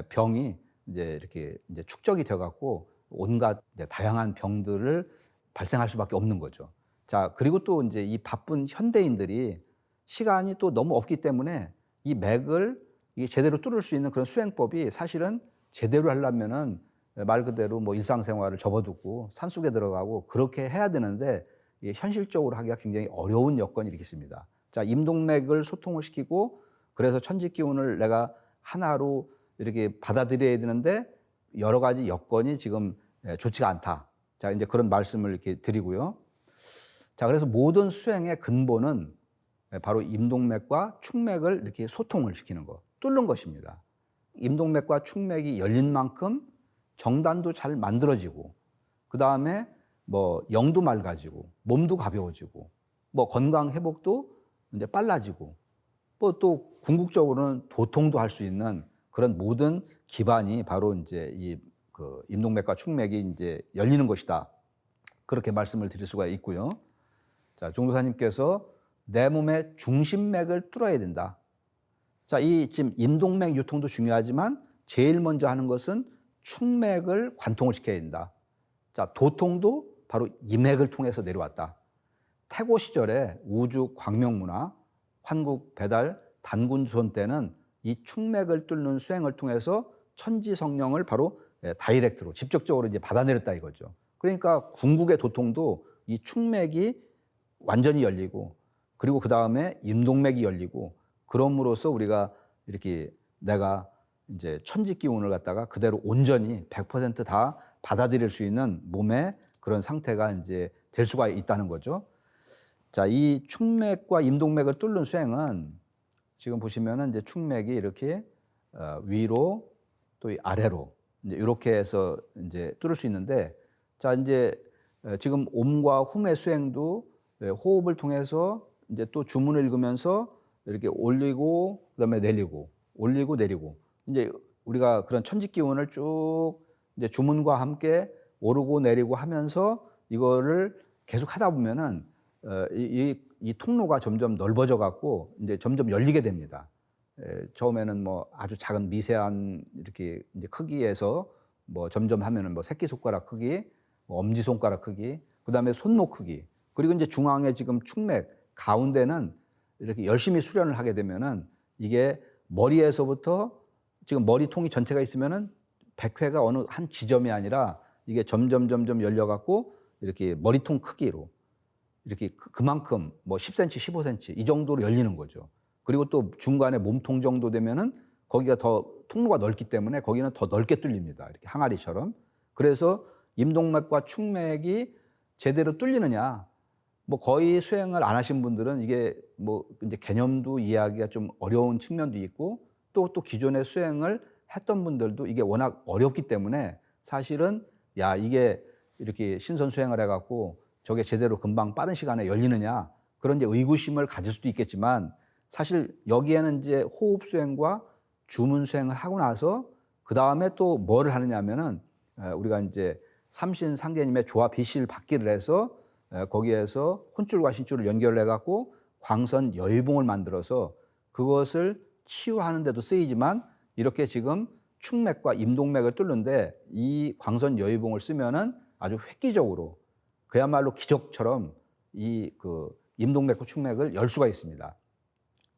병이 이제 이렇게 이제 축적이 되어 갖고 온갖 이제 다양한 병들을 발생할 수밖에 없는 거죠. 자, 그리고 또 이제 이 바쁜 현대인들이 시간이 또 너무 없기 때문에 이 맥을 이게 제대로 뚫을 수 있는 그런 수행법이 사실은 제대로 하려면은 말 그대로 뭐 일상생활을 접어두고 산속에 들어가고 그렇게 해야 되는데 이게 현실적으로 하기가 굉장히 어려운 여건이 이렇게 있습니다. 자, 임동맥을 소통을 시키고 그래서 천지 기운을 내가 하나로 이렇게 받아들여야 되는데 여러 가지 여건이 지금 좋지가 않다. 자, 이제 그런 말씀을 이렇게 드리고요. 자, 그래서 모든 수행의 근본은 바로 임동맥과 축맥을 이렇게 소통을 시키는 것, 뚫는 것입니다. 임동맥과 축맥이 열린 만큼 정단도 잘 만들어지고, 그 다음에 뭐 영도 맑아지고, 몸도 가벼워지고, 뭐 건강 회복도 이제 빨라지고, 뭐 또 궁극적으로는 도통도 할 수 있는 그런 모든 기반이 바로 이제 이 그 임동맥과 축맥이 이제 열리는 것이다. 그렇게 말씀을 드릴 수가 있고요. 자, 종도사님께서 내 몸의 중심맥을 뚫어야 된다. 자, 이 지금 임동맥 유통도 중요하지만 제일 먼저 하는 것은 축맥을 관통을 시켜야 된다. 자, 도통도 바로 이 맥을 통해서 내려왔다. 태고 시절에 우주 광명문화, 환국 배달, 단군조선 때는 이 축맥을 뚫는 수행을 통해서 천지 성령을 바로 다이렉트로 직접적으로 이제 받아내렸다 이거죠. 그러니까 궁극의 도통도 이 축맥이 완전히 열리고 그리고 그 다음에 임동맥이 열리고 그럼으로써 우리가 이렇게 내가 이제 천지 기운을 갖다가 그대로 온전히 100% 다 받아들일 수 있는 몸의 그런 상태가 이제 될 수가 있다는 거죠. 자, 이 축맥과 임동맥을 뚫는 수행은 지금 보시면은 이제 축맥이 이렇게 위로 또 아래로 이제 이렇게 해서 이제 뚫을 수 있는데 자, 이제 지금 옴과 훔의 수행도 호흡을 통해서 이제 또 주문을 읽으면서 이렇게 올리고 그다음에 내리고 올리고 내리고 이제 우리가 그런 천지 기운을 쭉 이제 주문과 함께 오르고 내리고 하면서 이거를 계속 하다 보면은 이 통로가 점점 넓어져 갖고 이제 점점 열리게 됩니다. 처음에는 뭐 아주 작은 미세한 이렇게 이제 크기에서 뭐 점점 하면은 뭐 새끼손가락 크기, 뭐 엄지손가락 크기, 그다음에 손목 크기, 그리고 이제 중앙에 지금 축맥 가운데는 이렇게 열심히 수련을 하게 되면은 이게 머리에서부터 지금 머리통이 전체가 있으면은 백회가 어느 한 지점이 아니라 이게 점점 열려갖고 이렇게 머리통 크기로 이렇게 그만큼 뭐 10cm, 15cm 이 정도로 열리는 거죠. 그리고 또 중간에 몸통 정도 되면은 거기가 더 통로가 넓기 때문에 거기는 더 넓게 뚫립니다. 이렇게 항아리처럼. 그래서 임동맥과 축맥이 제대로 뚫리느냐, 뭐 거의 수행을 안 하신 분들은 이게 뭐 이제 개념도 이해하기가 좀 어려운 측면도 있고 또 기존에 수행을 했던 분들도 이게 워낙 어렵기 때문에 사실은 야, 이게 이렇게 신선 수행을 해갖고 저게 제대로 금방 빠른 시간에 열리느냐, 그런 이제 의구심을 가질 수도 있겠지만 사실 여기에는 이제 호흡 수행과 주문 수행을 하고 나서 그 다음에 또 뭐를 하느냐 하면은 우리가 이제 삼신상제님의 조화 비실 받기를 해서 거기에서 혼줄과 신줄을 연결해 갖고 광선 여의봉을 만들어서 그것을 치유하는 데도 쓰이지만 이렇게 지금 축맥과 임동맥을 뚫는데 이 광선 여의봉을 쓰면은 아주 획기적으로 그야말로 기적처럼 이 그 임동맥과 축맥을 열 수가 있습니다.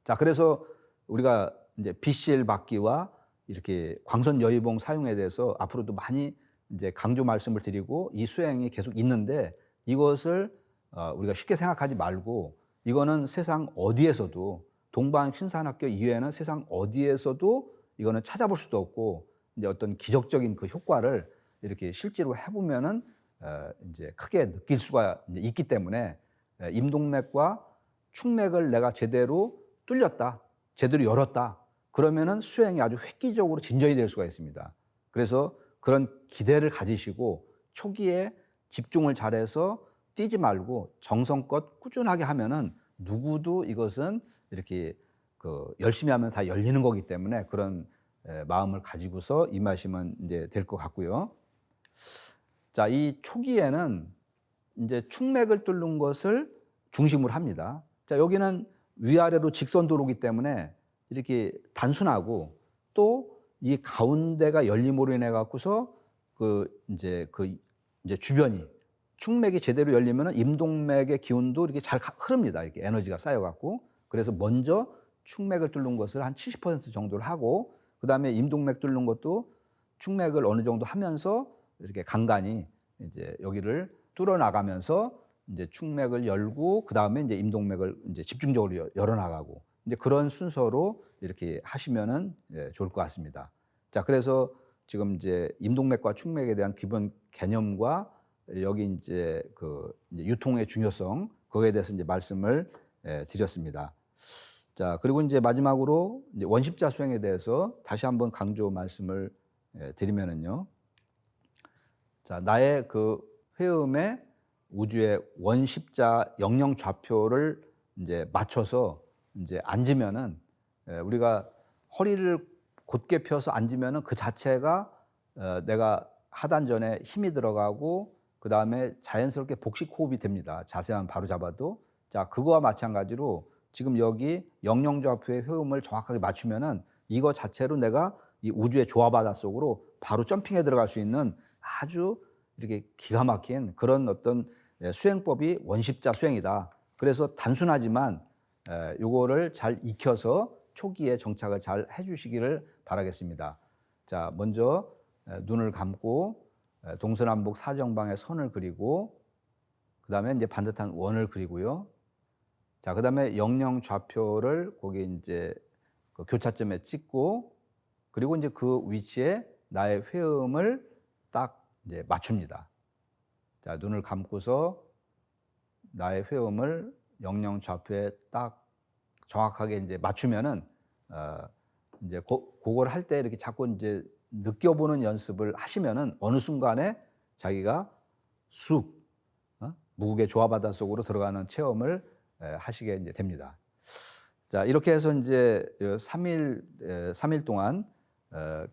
자, 그래서 우리가 이제 비실 받기와 이렇게 광선 여의봉 사용에 대해서 앞으로도 많이 이제 강조 말씀을 드리고 이 수행이 계속 있는데 이것을 우리가 쉽게 생각하지 말고 이거는 세상 어디에서도 동방신산학교 이외에는 세상 어디에서도 이거는 찾아볼 수도 없고 이제 어떤 기적적인 그 효과를 이렇게 실제로 해보면은 이제 크게 느낄 수가 이제 있기 때문에 임동맥과 축맥을 내가 제대로 뚫렸다, 제대로 열었다, 그러면은 수행이 아주 획기적으로 진전이 될 수가 있습니다. 그래서 그런 기대를 가지시고 초기에 집중을 잘해서 뛰지 말고 정성껏 꾸준하게 하면은 누구도 이것은 이렇게 그 열심히 하면 다 열리는 거기 때문에 그런 마음을 가지고서 임하시면 이제 될 것 같고요. 자, 이 초기에는 이제 축맥을 뚫는 것을 중심으로 합니다. 자, 여기는 위아래로 직선 도로기 때문에 이렇게 단순하고 또 이 가운데가 열림으로 인해 갖고서 이제 주변이 축맥이 제대로 열리면은 임동맥의 기운도 이렇게 잘 흐릅니다. 이렇게 에너지가 쌓여 갖고. 그래서 먼저 축맥을 뚫는 것을 한 70% 정도를 하고 그다음에 임동맥 뚫는 것도 축맥을 어느 정도 하면서 이렇게 간간히 이제 여기를 뚫어 나가면서 이제 축맥을 열고 그다음에 이제 임동맥을 이제 집중적으로 열어 나가고 이제 그런 순서로 이렇게 하시면은 좋을 것 같습니다. 자, 그래서 지금 이제 임동맥과 축맥에 대한 기본 개념과 여기 이제 이제 유통의 중요성 그거에 대해서 이제 말씀을 드렸습니다. 자, 그리고 이제 마지막으로 이제 원십자 수행에 대해서 다시 한번 강조 말씀을 드리면은요. 자, 나의 그 회음에 우주의 원십자 영영 좌표를 이제 맞춰서 이제 앉으면은 우리가 허리를 곧게 펴서 앉으면은 그 자체가 내가 하단 전에 힘이 들어가고 그 다음에 자연스럽게 복식 호흡이 됩니다. 자세만 바로 잡아도. 자, 그거와 마찬가지로 지금 여기 영영좌표의 회음을 정확하게 맞추면은 이거 자체로 내가 이 우주의 조화바다 속으로 바로 점핑해 들어갈 수 있는 아주 이렇게 기가 막힌 그런 어떤 수행법이 원십자 수행이다. 그래서 단순하지만 요거를 잘 익혀서 초기에 정착을 잘 해주시기를 바라겠습니다. 자, 먼저 눈을 감고 동서남북 사정방에 선을 그리고 그 다음에 이제 반듯한 원을 그리고요. 자, 그 다음에 영영 좌표를 거기 이제 그 교차점에 찍고 그리고 이제 그 위치에 나의 회음을 딱 이제 맞춥니다. 자, 눈을 감고서 나의 회음을 영영 좌표에 딱 정확하게 이제 맞추면은 이제 그걸 할 때 이렇게 자꾸 이제 느껴보는 연습을 하시면은 어느 순간에 자기가 쑥 무국의 조화바다 속으로 들어가는 체험을 하시게 이제 됩니다. 자, 이렇게 해서 이제 3일 동안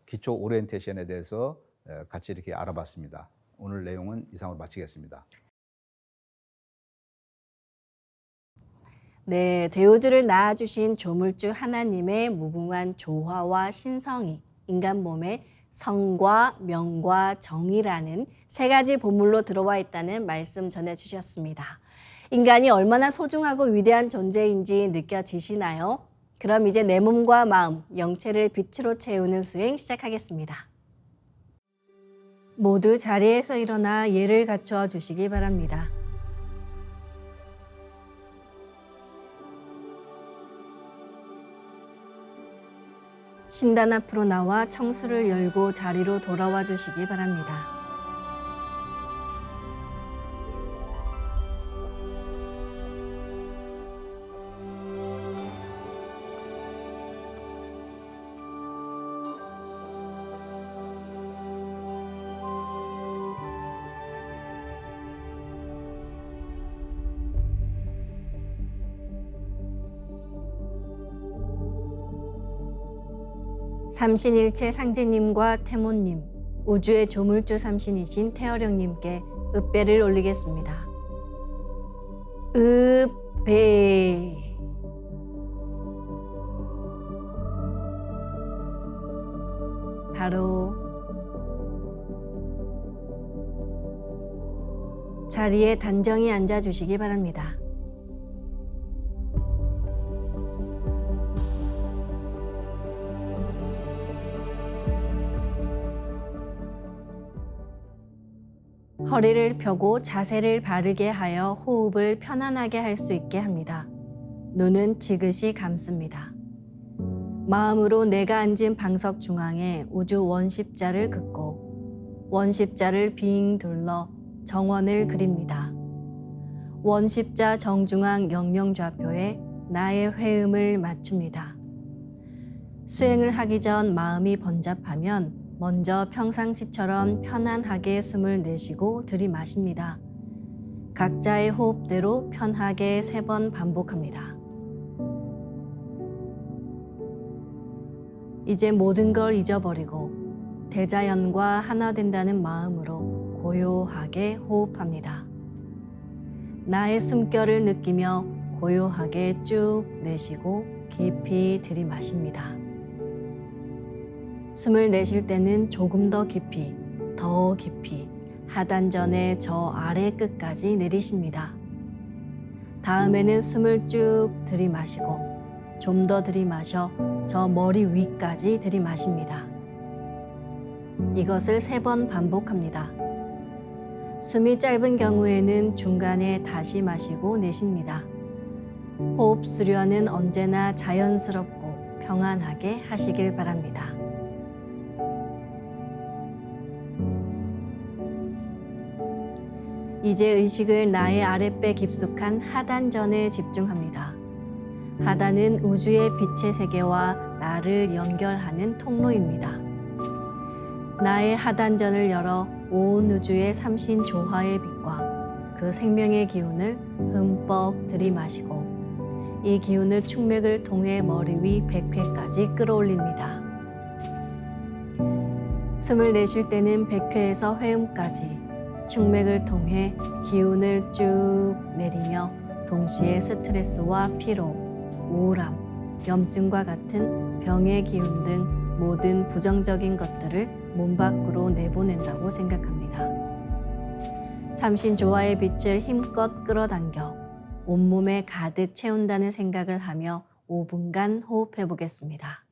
기초 오리엔테이션에 대해서 같이 이렇게 알아봤습니다. 오늘 내용은 이상으로 마치겠습니다. 네, 대우주를 낳아주신 조물주 하나님의 무궁한 조화와 신성이 인간 몸에 성과 명과 정의라는 세 가지 보물로 들어와 있다는 말씀 전해주셨습니다. 인간이 얼마나 소중하고 위대한 존재인지 느껴지시나요? 그럼 이제 내 몸과 마음, 영체를 빛으로 채우는 수행 시작하겠습니다. 모두 자리에서 일어나 예를 갖춰 주시기 바랍니다. 신단 앞으로 나와 청수를 열고 자리로 돌아와 주시기 바랍니다. 삼신일체 상제님과 태모님, 우주의 조물주 삼신이신 태어령님께 읍배를 올리겠습니다. 읍배. 바로 자리에 단정히 앉아 주시기 바랍니다. 허리를 펴고 자세를 바르게 하여 호흡을 편안하게 할 수 있게 합니다. 눈은 지그시 감습니다. 마음으로 내가 앉은 방석 중앙에 우주 원십자를 긋고 원십자를 빙 둘러 정원을 그립니다. 원십자 정중앙 영영좌표에 나의 회음을 맞춥니다. 수행을 하기 전 마음이 번잡하면 먼저 평상시처럼 편안하게 숨을 내쉬고 들이마십니다. 각자의 호흡대로 편하게 3번 반복합니다. 이제 모든 걸 잊어버리고 대자연과 하나 된다는 마음으로 고요하게 호흡합니다. 나의 숨결을 느끼며 고요하게 쭉 내쉬고 깊이 들이마십니다. 숨을 내쉴 때는 조금 더 깊이 하단전의 저 아래 끝까지 내리십니다. 다음에는 숨을 쭉 들이마시고 좀 더 들이마셔 저 머리 위까지 들이마십니다. 이것을 3번 반복합니다. 숨이 짧은 경우에는 중간에 다시 마시고 내쉽니다. 호흡 수련은 언제나 자연스럽고 평안하게 하시길 바랍니다. 이제 의식을 나의 아랫배 깊숙한 하단전에 집중합니다. 하단은 우주의 빛의 세계와 나를 연결하는 통로입니다. 나의 하단전을 열어 온 우주의 삼신 조화의 빛과 그 생명의 기운을 흠뻑 들이마시고 이 기운을 충맥을 통해 머리 위 백회까지 끌어올립니다. 숨을 내쉴 때는 백회에서 회음까지 충맥을 통해 기운을 쭉 내리며 동시에 스트레스와 피로, 우울함, 염증과 같은 병의 기운 등 모든 부정적인 것들을 몸 밖으로 내보낸다고 생각합니다. 삼신조화의 빛을 힘껏 끌어당겨 온몸에 가득 채운다는 생각을 하며 5분간 호흡해 보겠습니다.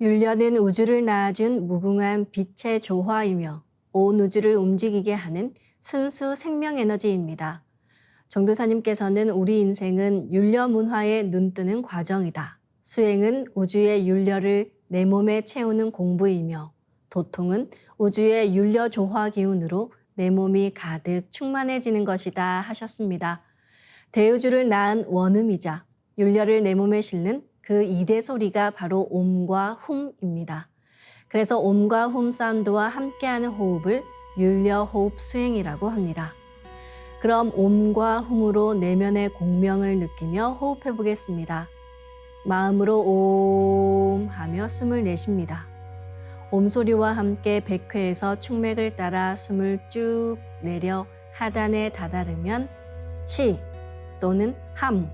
율려는 우주를 낳아준 무궁한 빛의 조화이며 온 우주를 움직이게 하는 순수 생명에너지입니다. 정도사님께서는 우리 인생은 율려 문화에 눈뜨는 과정이다. 수행은 우주의 율려를 내 몸에 채우는 공부이며 도통은 우주의 율려 조화 기운으로 내 몸이 가득 충만해지는 것이다 하셨습니다. 대우주를 낳은 원음이자 율려를 내 몸에 실는 그 이대 소리가 바로 옴과 훔입니다. 그래서 옴과 훔 사운드와 함께하는 호흡을 율려 호흡 수행이라고 합니다. 그럼 옴과 훔으로 내면의 공명을 느끼며 호흡해 보겠습니다. 마음으로 옴 하며 숨을 내쉽니다. 옴 소리와 함께 백회에서 충맥을 따라 숨을 쭉 내려 하단에 다다르면 치 또는 함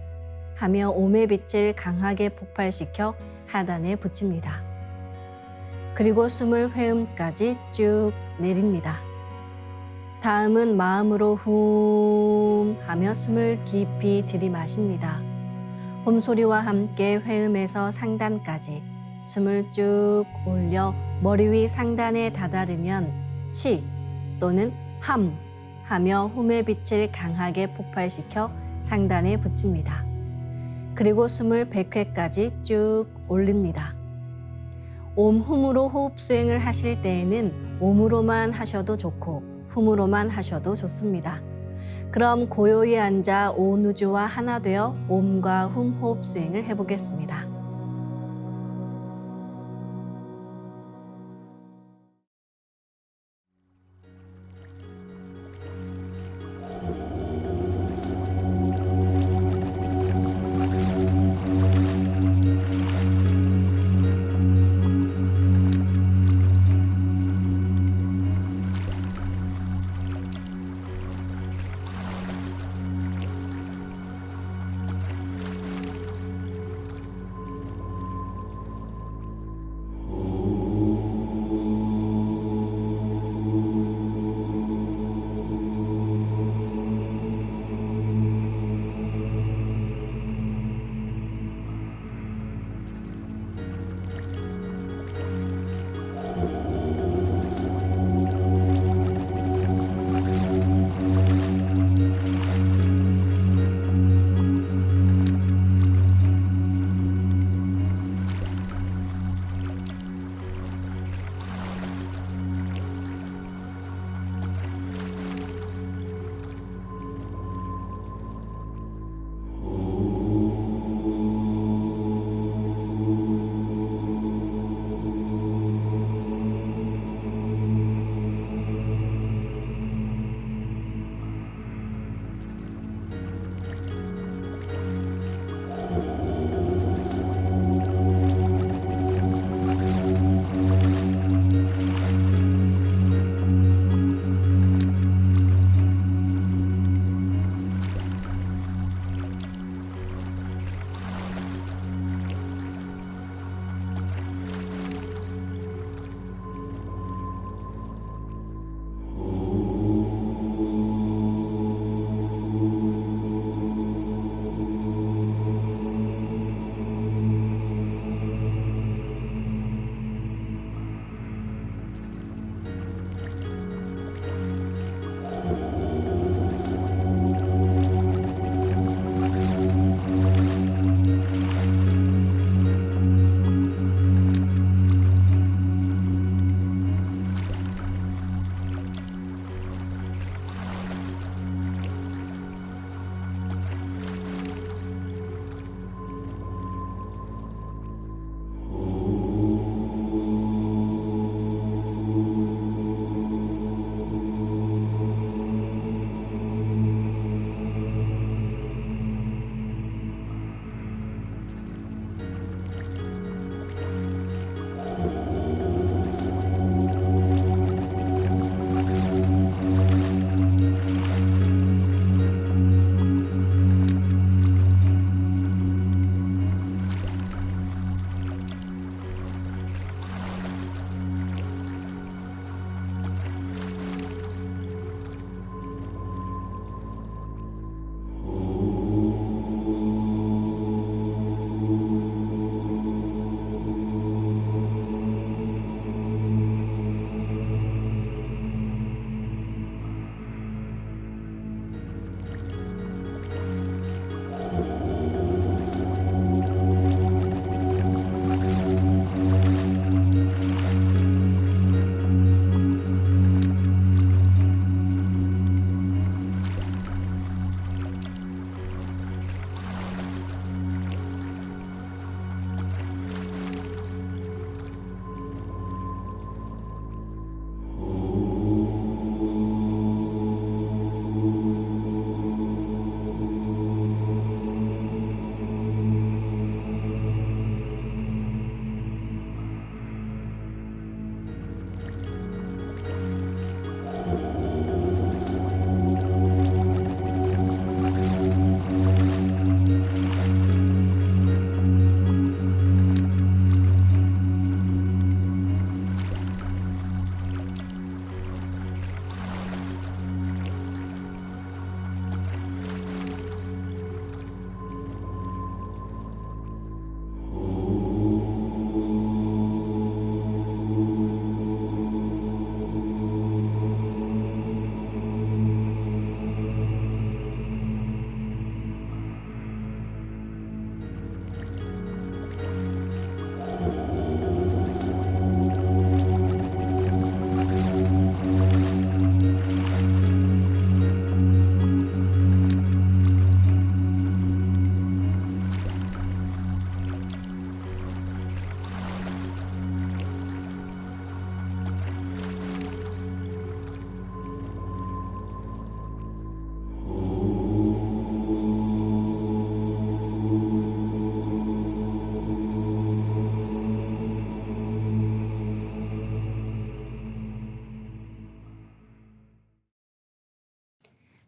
하며 옴의 빛을 강하게 폭발시켜 하단에 붙입니다. 그리고 숨을 회음까지 쭉 내립니다. 다음은 마음으로 훔 하며 숨을 깊이 들이마십니다. 홈 소리와 함께 회음에서 상단까지 숨을 쭉 올려 머리 위 상단에 다다르면 치 또는 함 하며 홈의 빛을 강하게 폭발시켜 상단에 붙입니다. 그리고 숨을 100회까지 쭉 올립니다. 옴 훔으로 호흡 수행을 하실 때에는 옴으로만 하셔도 좋고 훔으로만 하셔도 좋습니다. 그럼 고요히 앉아 온 우주와 하나 되어 옴과 훔 호흡 수행을 해보겠습니다.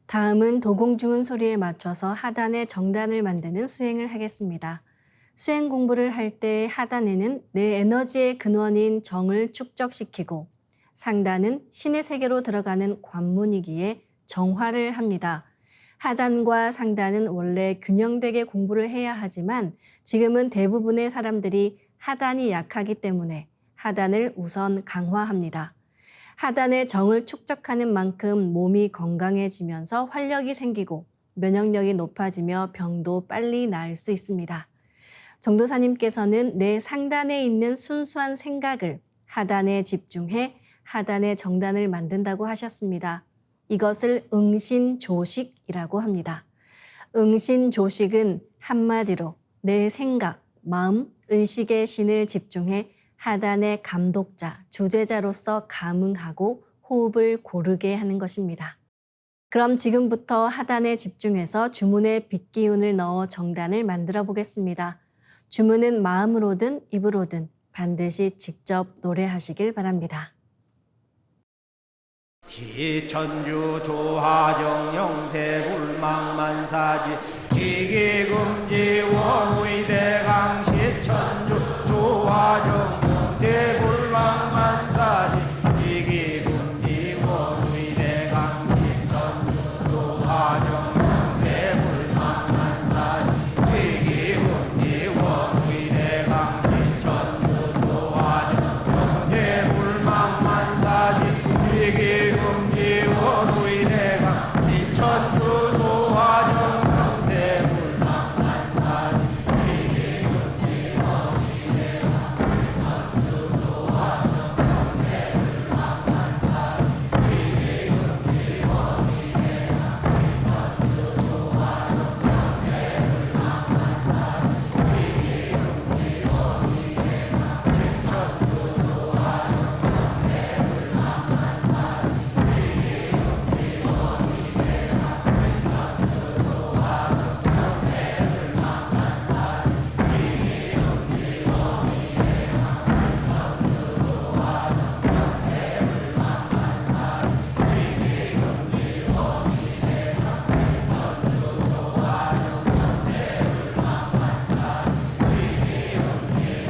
다음은 도공 주문 소리에 맞춰서 하단의 정단을 만드는 수행을 하겠습니다. 수행 공부를 할 때 하단에는 내 에너지의 근원인 정을 축적시키고 상단은 신의 세계로 들어가는 관문이기에 정화를 합니다. 하단과 상단은 원래 균형되게 공부를 해야 하지만 지금은 대부분의 사람들이 하단이 약하기 때문에 하단을 우선 강화합니다. 하단의 정을 축적하는 만큼 몸이 건강해지면서 활력이 생기고 면역력이 높아지며 병도 빨리 나을 수 있습니다. 정도사님께서는 내 상단에 있는 순수한 생각을 하단에 집중해 하단의 정단을 만든다고 하셨습니다. 이것을 응신조식이라고 합니다. 응신조식은 한마디로 내 생각, 마음, 의식의 신을 집중해 하단의 감독자, 주제자로서 감응하고 호흡을 고르게 하는 것입니다. 그럼 지금부터 하단에 집중해서 주문에 빛기운을 넣어 정단을 만들어 보겠습니다. 주문은 마음으로든 입으로든 반드시 직접 노래하시길 바랍니다. 기천주 조하정 영세불망만사지 지기금지 원의대강 시천주 조하정 영세불망만사지 지기금지 원의대강 시천주 조하정 영세불망만사지 지기금지 원의대강 시천주 조하정 영세불망만사지 지기금지 원의대강 시천주 조하정 영세불망만사지 지기금지 원의대강 시천주 조하정 영세불망만사지 지기금지 원의대강 시천주 조하정 영세불망만사지 지기금지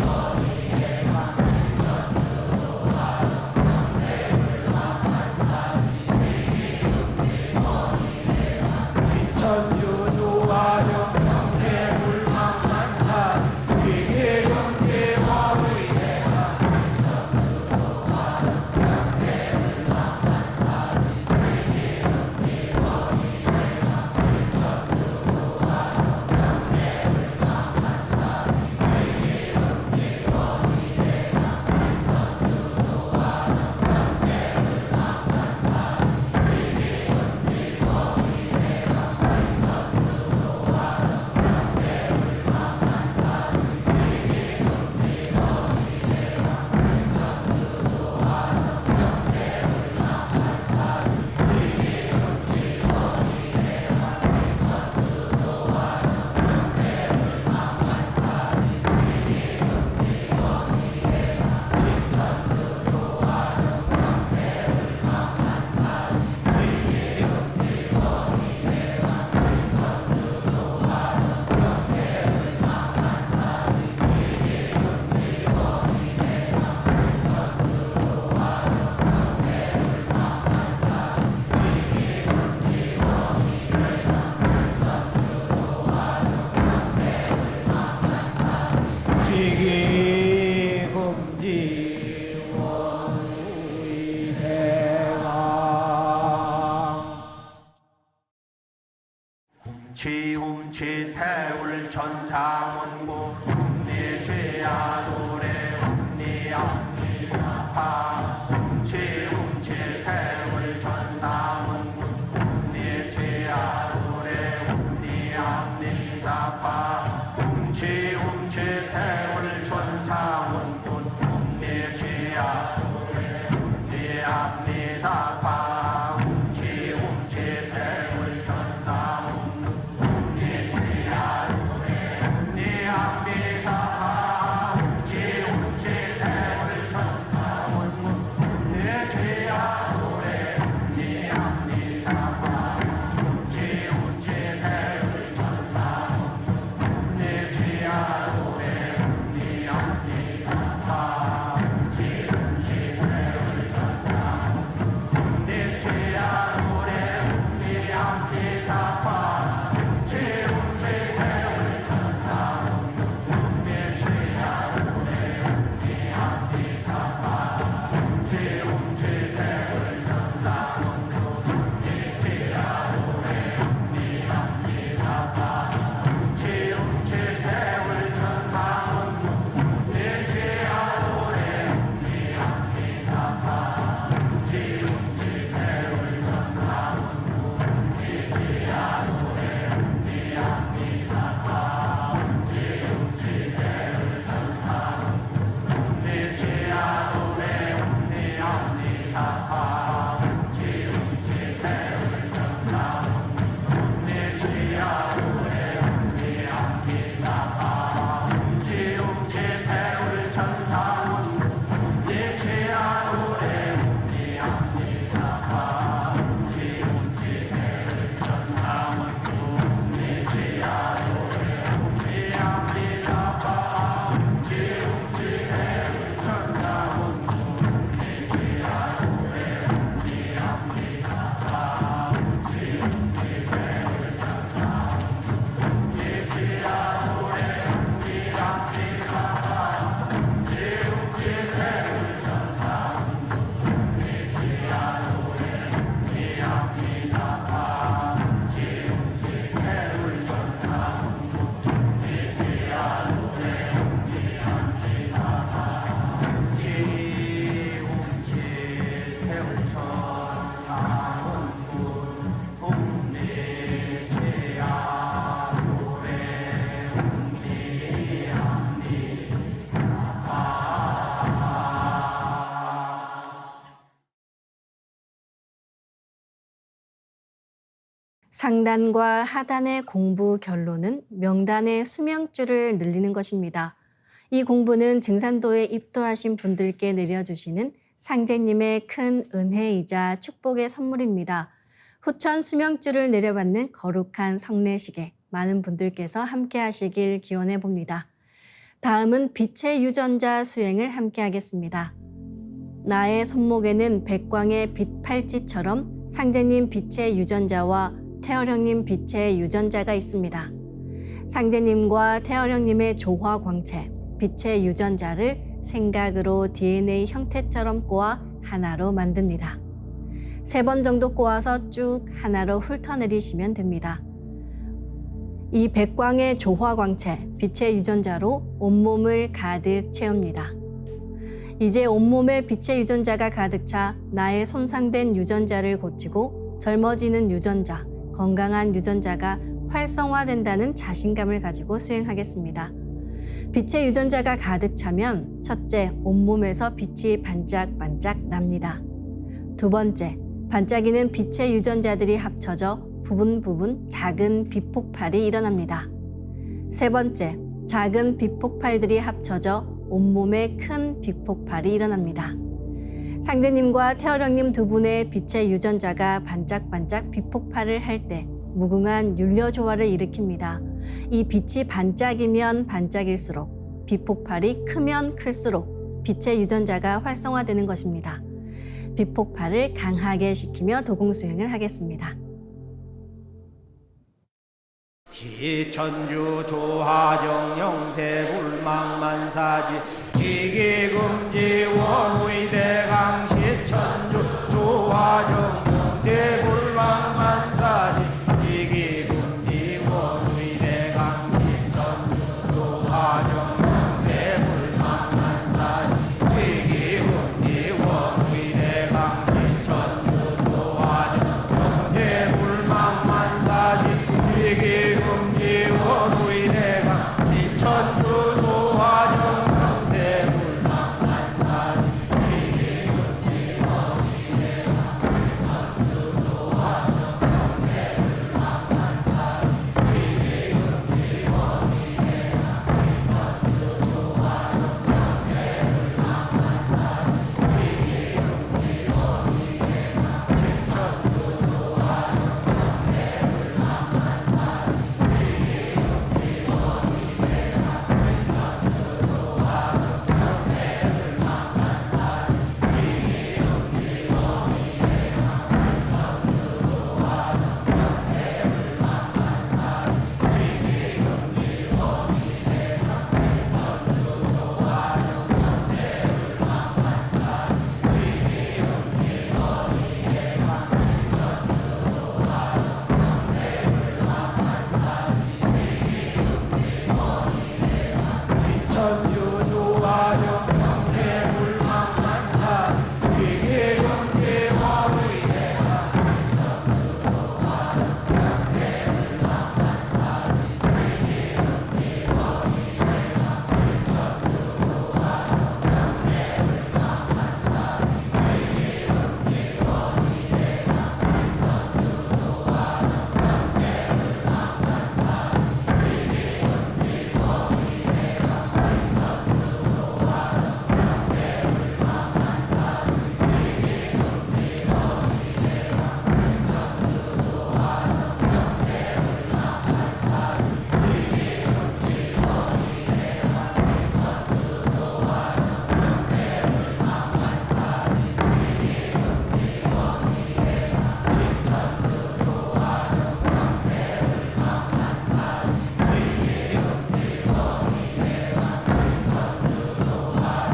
원의대강 시천주 조하정 천주 조하정 영세불망만사지 지기금지 원의대강 지기금지 원의대강 훔치 태울 천상원고 훔니 죄야 노래 훔니 앞니 사파 훔치 태울 천상원고 훔니 죄야 노래 훔니 앞니 사파 훔치 태울 천상원고 훔니 죄야 노래 훔니 앞니 사파 훔치 태울 천상원고 네 앞니 사파 훔치 상단과 하단의 공부 결론은 명단의 수명줄을 늘리는 것입니다. 이 공부는 증산도에 입도하신 분들께 내려주시는 상제님의 큰 은혜이자 축복의 선물입니다. 후천 수명줄을 내려받는 거룩한 성례식에 많은 분들께서 함께 하시길 기원해 봅니다. 다음은 빛의 유전자 수행을 함께 하겠습니다. 나의 손목에는 백광의 빛 팔찌처럼 상제님 빛의 유전자와 태어령님 빛의 유전자가 있습니다. 상제님과 태어령님의 조화광채, 빛의 유전자를 생각으로 DNA 형태처럼 꼬아 하나로 만듭니다. 3번 정도 꼬아서 쭉 하나로 훑어내리시면 됩니다. 이 백광의 조화광채, 빛의 유전자로 온몸을 가득 채웁니다. 이제 온몸에 빛의 유전자가 가득 차 나의 손상된 유전자를 고치고 젊어지는 유전자, 건강한 유전자가 활성화된다는 자신감을 가지고 수행하겠습니다. 빛의 유전자가 가득 차면 첫째, 온몸에서 빛이 반짝반짝 납니다. 2번째, 반짝이는 빛의 유전자들이 합쳐져 부분 작은 빛폭발이 일어납니다. 3번째, 작은 빛폭발들이 합쳐져 온몸에 큰 빛폭발이 일어납니다. 상제님과 태어령님 2분의 빛의 유전자가 반짝반짝 빛폭발을 할 때 무궁한 율려조화를 일으킵니다. 이 빛이 반짝이면 반짝일수록 빛폭발이 크면 클수록 빛의 유전자가 활성화되는 것입니다. 빛폭발을 강하게 시키며 도공수행을 하겠습니다. 기천주 조하정 영세불망만사지 지기금지 원의대강 시천주 조하정 영세불망만사지 지기금지 원의대강 시천주 조하정 영세불망만사지 지기금지 원의대강 시천주 조하정 영세불망만사지 지기금지 원의대강 시천주 조하정 영세불망만사지 지기금지 원의대강 시천주 조하정 영세불망만사지 지기금지 원의대강 시천주 조하정 영세불망만사지 지기금지 원의대강 시천주 조하정 천주 조하정 영세불망만사 지기금지 원의대강 시천주 조하정 영세불망만사 지기금지 원의대강 시천주 조하정 영세불망만사 지기금지 원의대강 시천주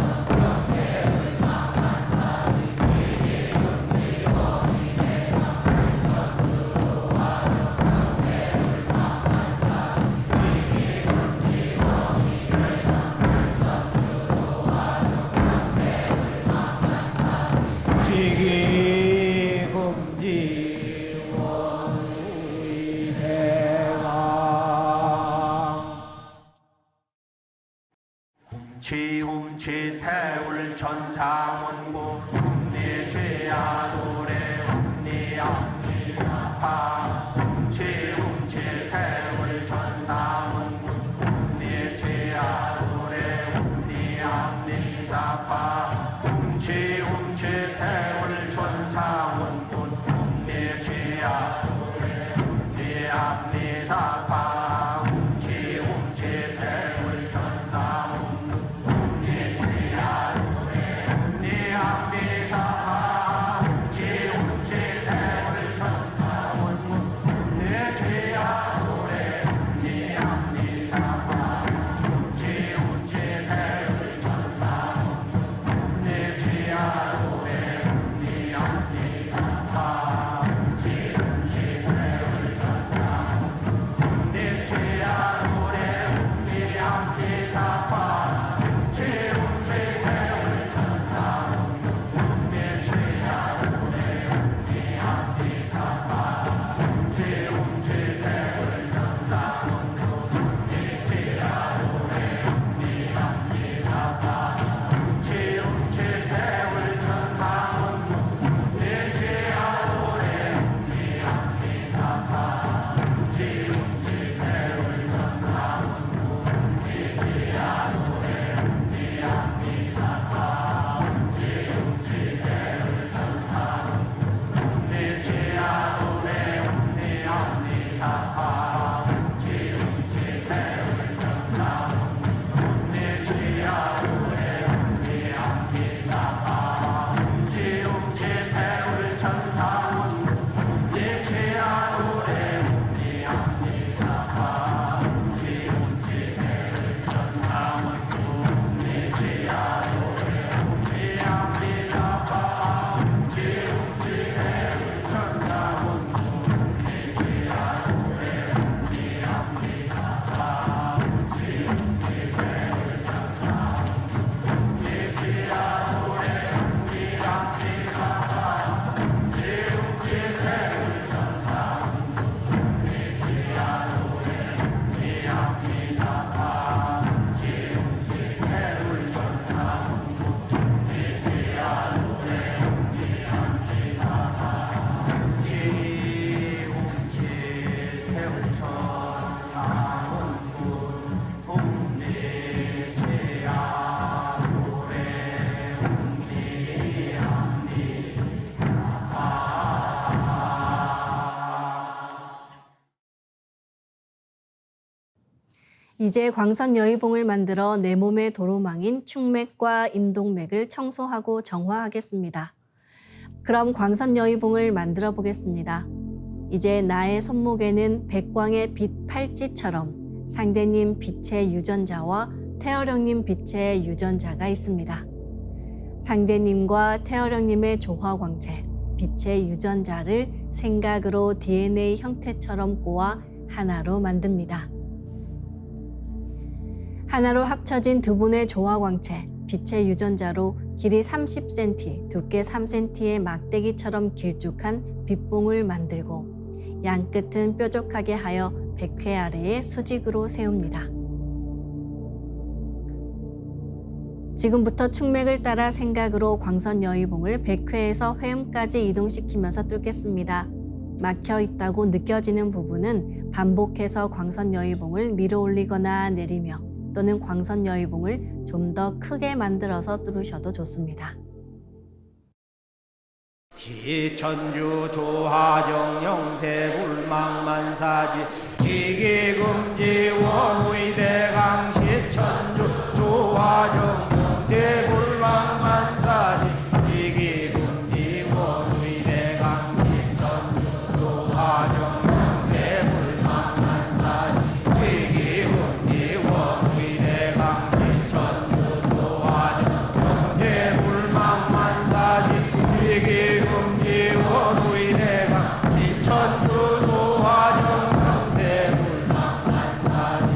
조하정 영세불망만사 지기금지 원의대강 지기금지 원의대강 지움치 태울 천사문고 내 죄야 노래 내 앞니사파 지 암미사파 웅치 대울 천사 웅니 주야로래 웅니 암미사파 웅치 대울 천사 웅니 주야로래 웅니 암미사파 웅치 대울 천사 웅니 주야로래 웅니 암미사파 이제 광선 여의봉을 만들어 내 몸의 도로망인 충맥과 임동맥을 청소하고 정화하겠습니다. 그럼 광선 여의봉을 만들어 보겠습니다. 이제 나의 손목에는 백광의 빛 팔찌처럼 상제님 빛의 유전자와 태어령님 빛의 유전자가 있습니다. 상제님과 태어령님의 조화광채, 빛의 유전자를 생각으로 DNA 형태처럼 꼬아 하나로 만듭니다. 하나로 합쳐진 두 분의 조화광채, 빛의 유전자로 길이 30cm, 두께 3cm의 막대기처럼 길쭉한 빛봉을 만들고 양끝은 뾰족하게 하여 백회 아래에 수직으로 세웁니다. 지금부터 충맥을 따라 생각으로 광선 여의봉을 백회에서 회음까지 이동시키면서 뚫겠습니다. 막혀 있다고 느껴지는 부분은 반복해서 광선 여의봉을 밀어 올리거나 내리며 또는 광선 여의봉을 좀 더 크게 만들어서 뚫으셔도 좋습니다. 기천주 조하정 영세 불망만사지 지기금지 원의대강 시천주 조하정 영세 불망만사지 지기금지 원의대강 시천주 조하정 영세 불망만사지 지기금지 원의대강 시천주 조하정 영세 불망만사지 지기금지 원의대강 시천주 조하정 영세 불망만사지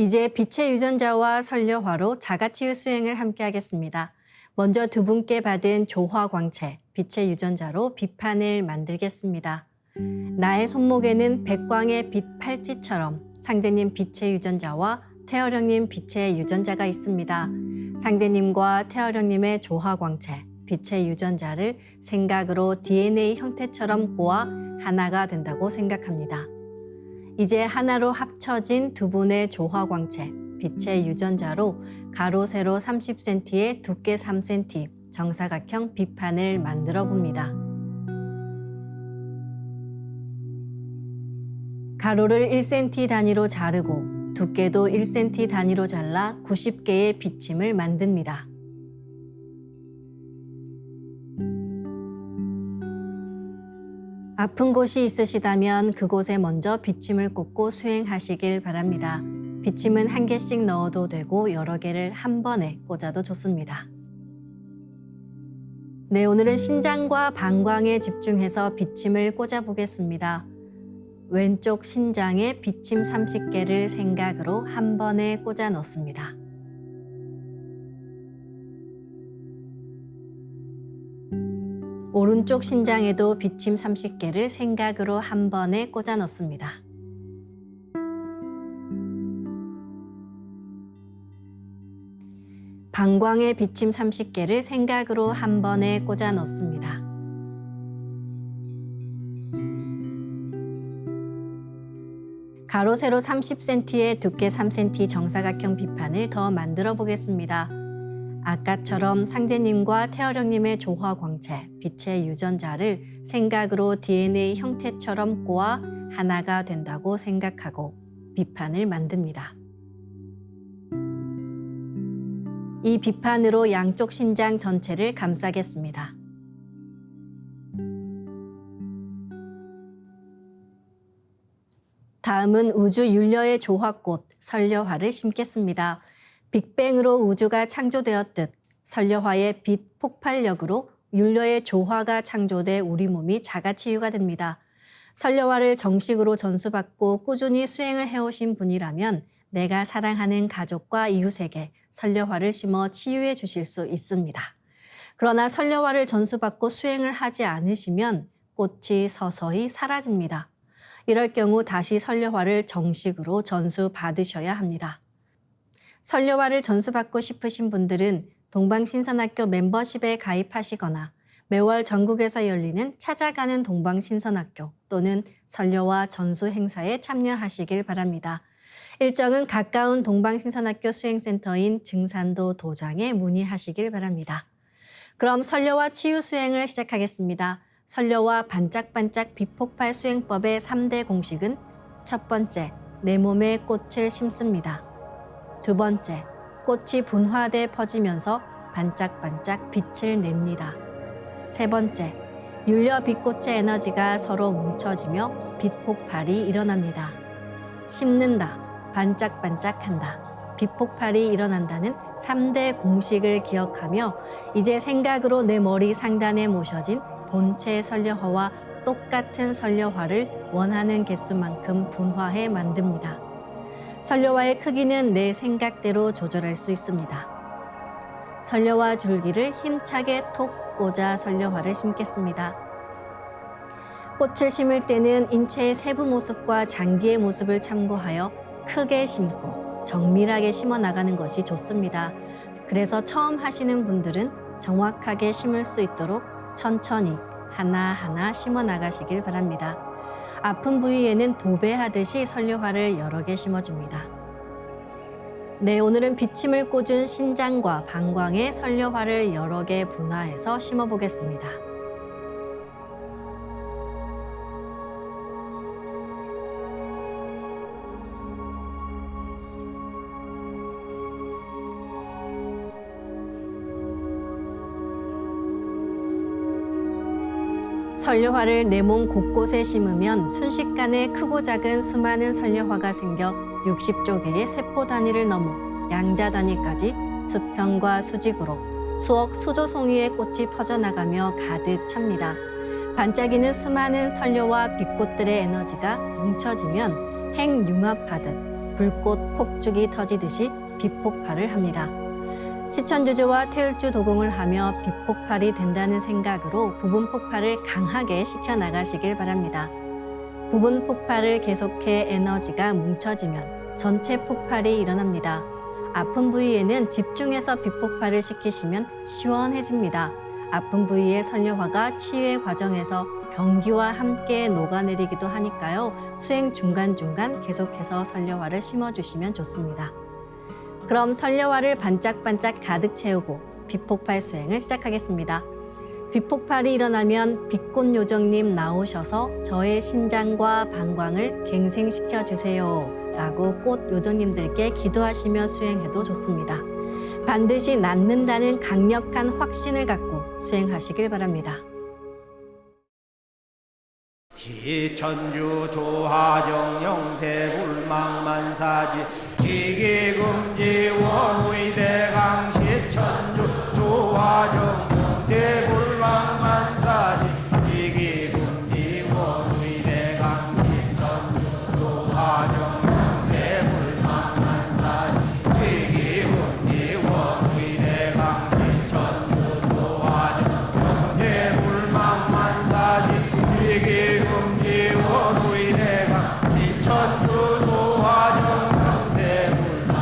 이제 빛의 유전자와 설려화로 자가치유 수행을 함께 하겠습니다. 먼저 두 분께 받은 조화광채, 빛의 유전자로 빛판을 만들겠습니다. 나의 손목에는 백광의 빛 팔찌처럼 상제님 빛의 유전자와 태어령님 빛의 유전자가 있습니다. 상제님과 태어령님의 조화광채, 빛의 유전자를 생각으로 DNA 형태처럼 꼬아 하나가 된다고 생각합니다. 이제 하나로 합쳐진 두 분의 조화광채, 빛의 유전자로 가로 세로 30cm에 두께 3cm 정사각형 빛판을 만들어 봅니다. 가로를 1cm 단위로 자르고 두께도 1cm 단위로 잘라 90개의 비침을 만듭니다. 아픈 곳이 있으시다면 그곳에 먼저 비침을 꽂고 수행하시길 바랍니다. 비침은 한 개씩 넣어도 되고 여러 개를 한 번에 꽂아도 좋습니다. 네, 오늘은 신장과 방광에 집중해서 비침을 꽂아 보겠습니다. 왼쪽 신장에 비침 30개를 생각으로 한 번에 꽂아 넣습니다. 오른쪽 신장에도 비침 30개를 생각으로 한 번에 꽂아 넣습니다. 방광에 비침 30개를 생각으로 한 번에 꽂아 넣습니다. 가로 세로 30cm에 두께 3cm 정사각형 비판을 더 만들어 보겠습니다. 아까처럼 상제님과 태어령님의 조화광채, 빛의 유전자를 생각으로 DNA 형태처럼 꼬아 하나가 된다고 생각하고 비판을 만듭니다. 이 비판으로 양쪽 신장 전체를 감싸겠습니다. 다음은 우주 율려의 조화꽃, 설려화를 심겠습니다. 빅뱅으로 우주가 창조되었듯 설려화의 빛 폭발력으로 율려의 조화가 창조돼 우리 몸이 자가치유가 됩니다. 설려화를 정식으로 전수받고 꾸준히 수행을 해오신 분이라면 내가 사랑하는 가족과 이웃에게 설려화를 심어 치유해 주실 수 있습니다. 그러나 설려화를 전수받고 수행을 하지 않으시면 꽃이 서서히 사라집니다. 이럴 경우 다시 설려화를 정식으로 전수받으셔야 합니다. 설려화를 전수받고 싶으신 분들은 동방신선학교 멤버십에 가입하시거나 매월 전국에서 열리는 찾아가는 동방신선학교 또는 설려화 전수 행사에 참여하시길 바랍니다. 일정은 가까운 동방신선학교 수행센터인 증산도 도장에 문의하시길 바랍니다. 그럼 설려화 치유 수행을 시작하겠습니다. 설려화 반짝반짝 빛폭발 수행법의 3대 공식은 첫 번째, 내 몸에 꽃을 심습니다. 두 번째, 꽃이 분화돼 퍼지면서 반짝반짝 빛을 냅니다. 세 번째, 율려 빛꽃의 에너지가 서로 뭉쳐지며 빛폭발이 일어납니다. 심는다, 반짝반짝한다, 빛폭발이 일어난다는 3대 공식을 기억하며 이제 생각으로 내 머리 상단에 모셔진 본체 설려화와 똑같은 설려화를 원하는 개수만큼 분화해 만듭니다. 설려화의 크기는 내 생각대로 조절할 수 있습니다. 설려화 줄기를 힘차게 톡 꽂아 설려화를 심겠습니다. 꽃을 심을 때는 인체의 세부 모습과 장기의 모습을 참고하여 크게 심고 정밀하게 심어 나가는 것이 좋습니다. 그래서 처음 하시는 분들은 정확하게 심을 수 있도록 천천히 하나하나 심어 나가시길 바랍니다. 아픈 부위에는 도배하듯이 설려화를 여러 개 심어줍니다. 네, 오늘은 비침을 꽂은 신장과 방광에 설려화를 여러 개 분화해서 심어보겠습니다. 설려화를 내 몸 곳곳에 심으면 순식간에 크고 작은 수많은 설려화가 생겨 60조 개의 세포 단위를 넘어 양자 단위까지 수평과 수직으로 수억 수조 송이의 꽃이 퍼져나가며 가득 찹니다. 반짝이는 수많은 설려와 빛꽃들의 에너지가 뭉쳐지면 핵융합하듯 불꽃 폭죽이 터지듯이 비폭발을 합니다. 시천주주와 태울주 도공을 하며 비폭발이 된다는 생각으로 부분 폭발을 강하게 시켜나가시길 바랍니다. 부분 폭발을 계속해 에너지가 뭉쳐지면 전체 폭발이 일어납니다. 아픈 부위에는 집중해서 비폭발을 시키시면 시원해집니다. 아픈 부위의 선려화가 치유의 과정에서 병기와 함께 녹아내리기도 하니까요. 수행 중간중간 계속해서 선려화를 심어주시면 좋습니다. 그럼 선려화를 반짝반짝 가득 채우고 비폭발 수행을 시작하겠습니다. 비폭발이 일어나면 빛꽃요정님 나오셔서 저의 신장과 방광을 갱생시켜 주세요 라고 꽃요정님들께 기도하시며 수행해도 좋습니다. 반드시 낫는다는 강력한 확신을 갖고 수행하시길 바랍니다. 기천주 조하정 영세불망만사지 지기금지 원의대강 시천주 조하정 영세불망만사지 지기금지 원의대강 시천주 조하정 영세불망만사지 지기금지 원의대강 시천주 조하정 영세불망만사지 지기금지 원의대강 시천주 조하정 영세불망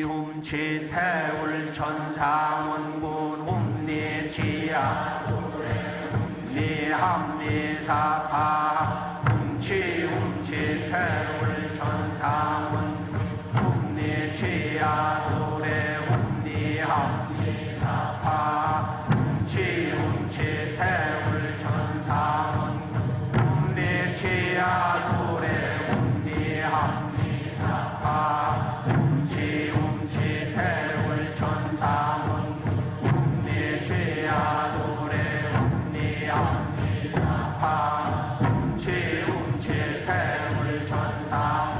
훔치 태울 천상원군 훔리치야 훔리 합리사파 훔치 태울 천상원 훔리치야 도래 훔리 합리사파 훔치 태울 천상원 훔리치야 도래 훔리 합리사파 훔치 태울 천상원 훔리치야 도래 훔리 합리사파 훔치 태울 천상원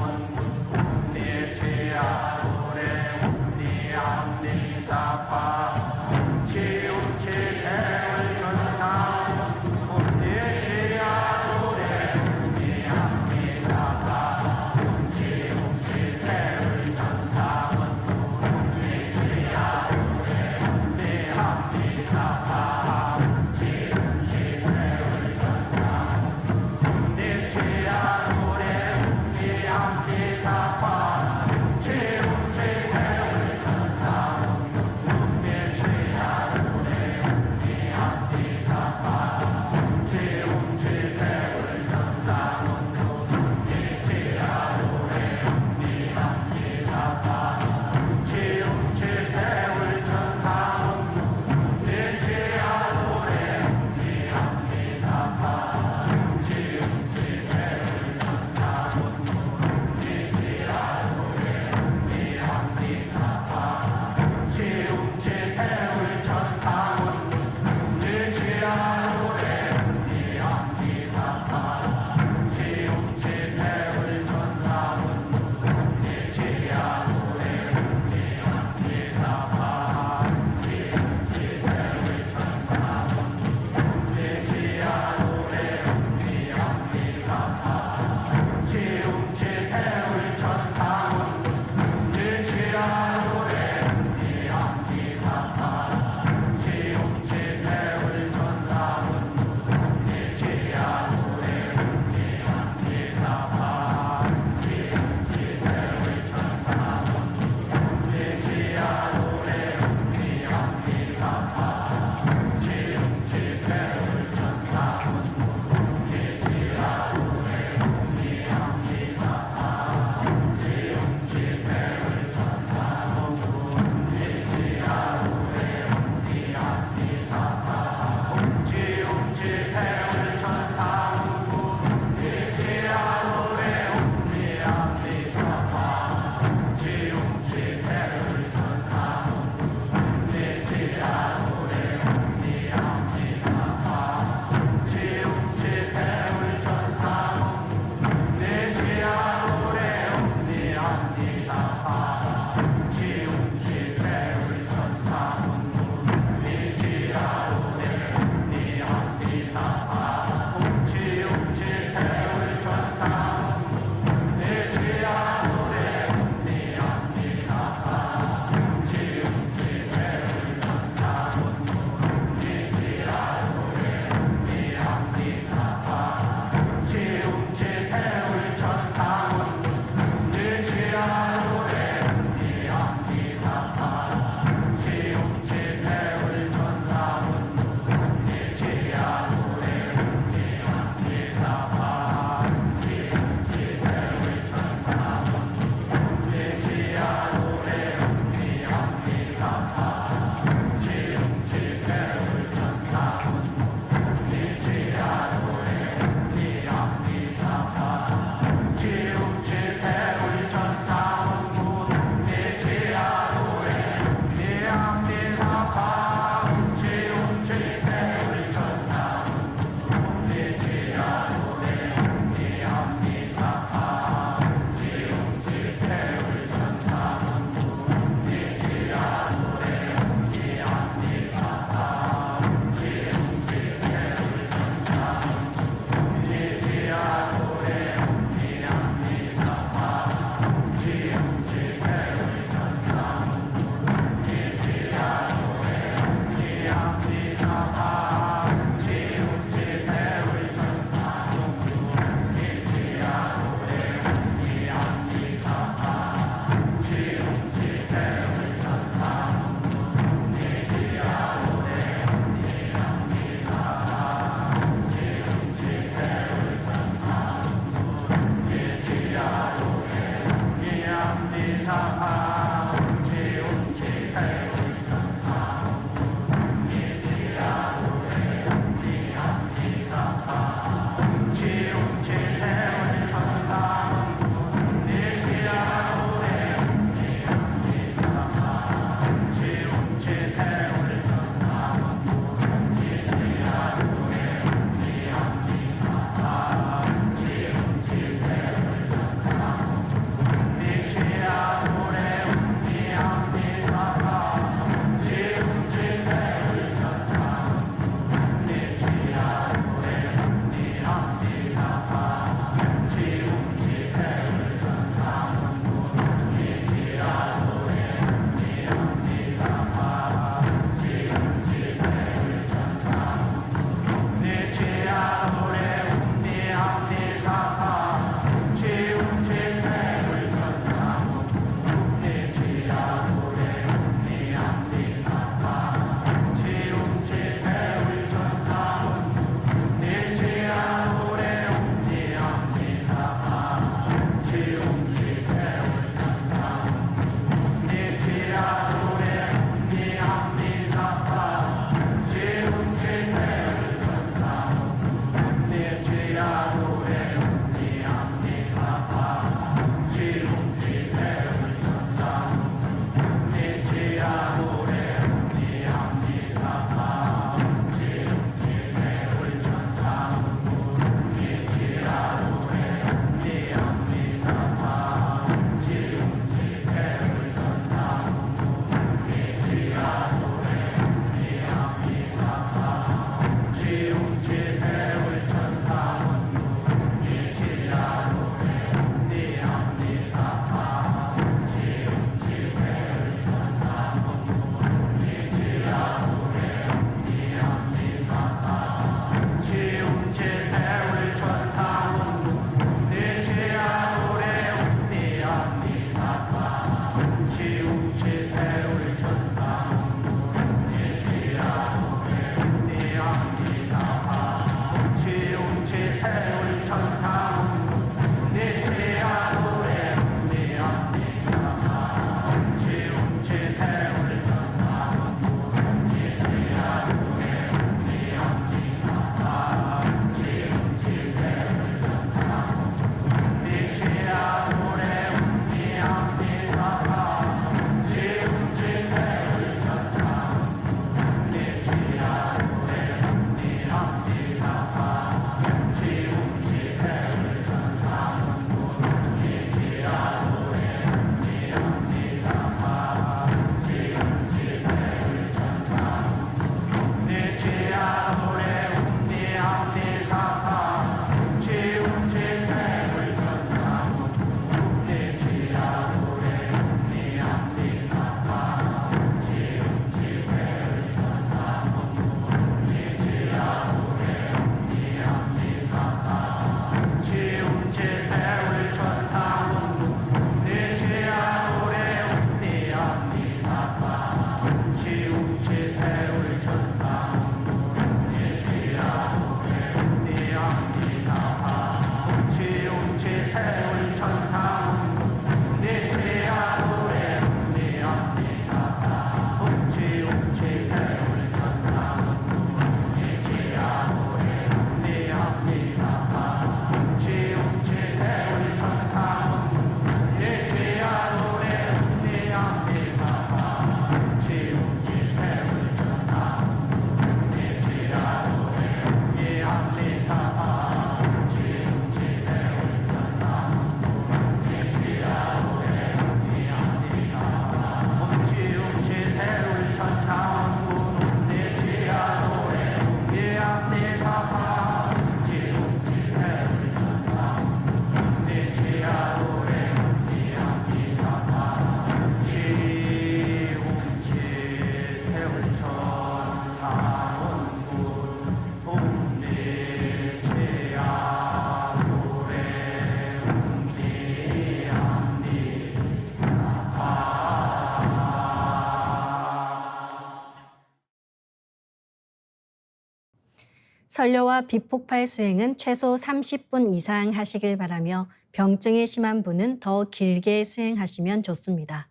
설료와 비폭발 수행은 최소 30분 이상 하시길 바라며 병증이 심한 분은 더 길게 수행하시면 좋습니다.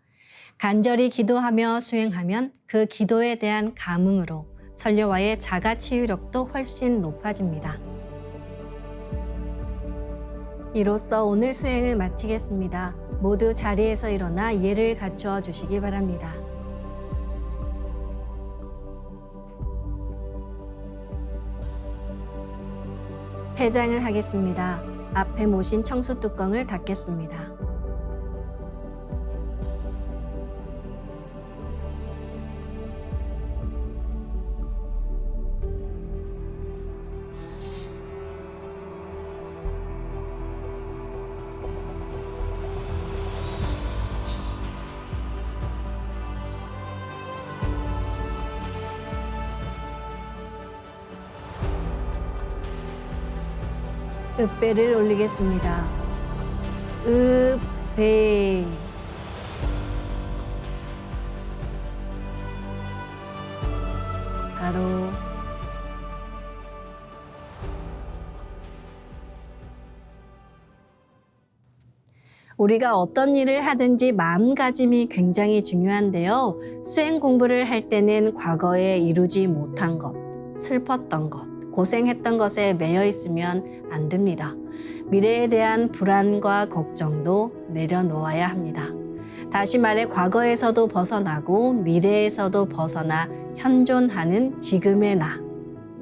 간절히 기도하며 수행하면 그 기도에 대한 감흥으로 설료와의 자가 치유력도 훨씬 높아집니다. 이로써 오늘 수행을 마치겠습니다. 모두 자리에서 일어나 예를 갖추어 주시기 바랍니다. 폐장을 하겠습니다. 앞에 모신 청수 뚜껑을 닫겠습니다. 읍배를 올리겠습니다. 읍배. 바로 우리가 어떤 일을 하든지 마음가짐이 굉장히 중요한데요. 수행 공부를 할 때는 과거에 이루지 못한 것, 슬펐던 것, 고생했던 것에 매여 있으면 안 됩니다. 미래에 대한 불안과 걱정도 내려놓아야 합니다. 다시 말해 과거에서도 벗어나고 미래에서도 벗어나 현존하는 지금의 나,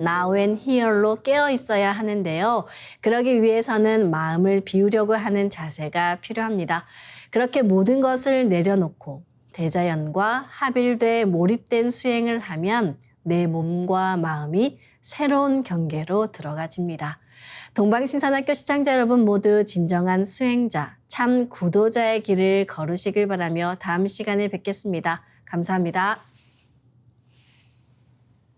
Now and Here로 깨어 있어야 하는데요. 그러기 위해서는 마음을 비우려고 하는 자세가 필요합니다. 그렇게 모든 것을 내려놓고 대자연과 합일돼 몰입된 수행을 하면 내 몸과 마음이 새로운 경계로 들어가집니다. 동방신선학교 시청자 여러분 모두 진정한 수행자, 참 구도자의 길을 걸으시길 바라며 다음 시간에 뵙겠습니다. 감사합니다.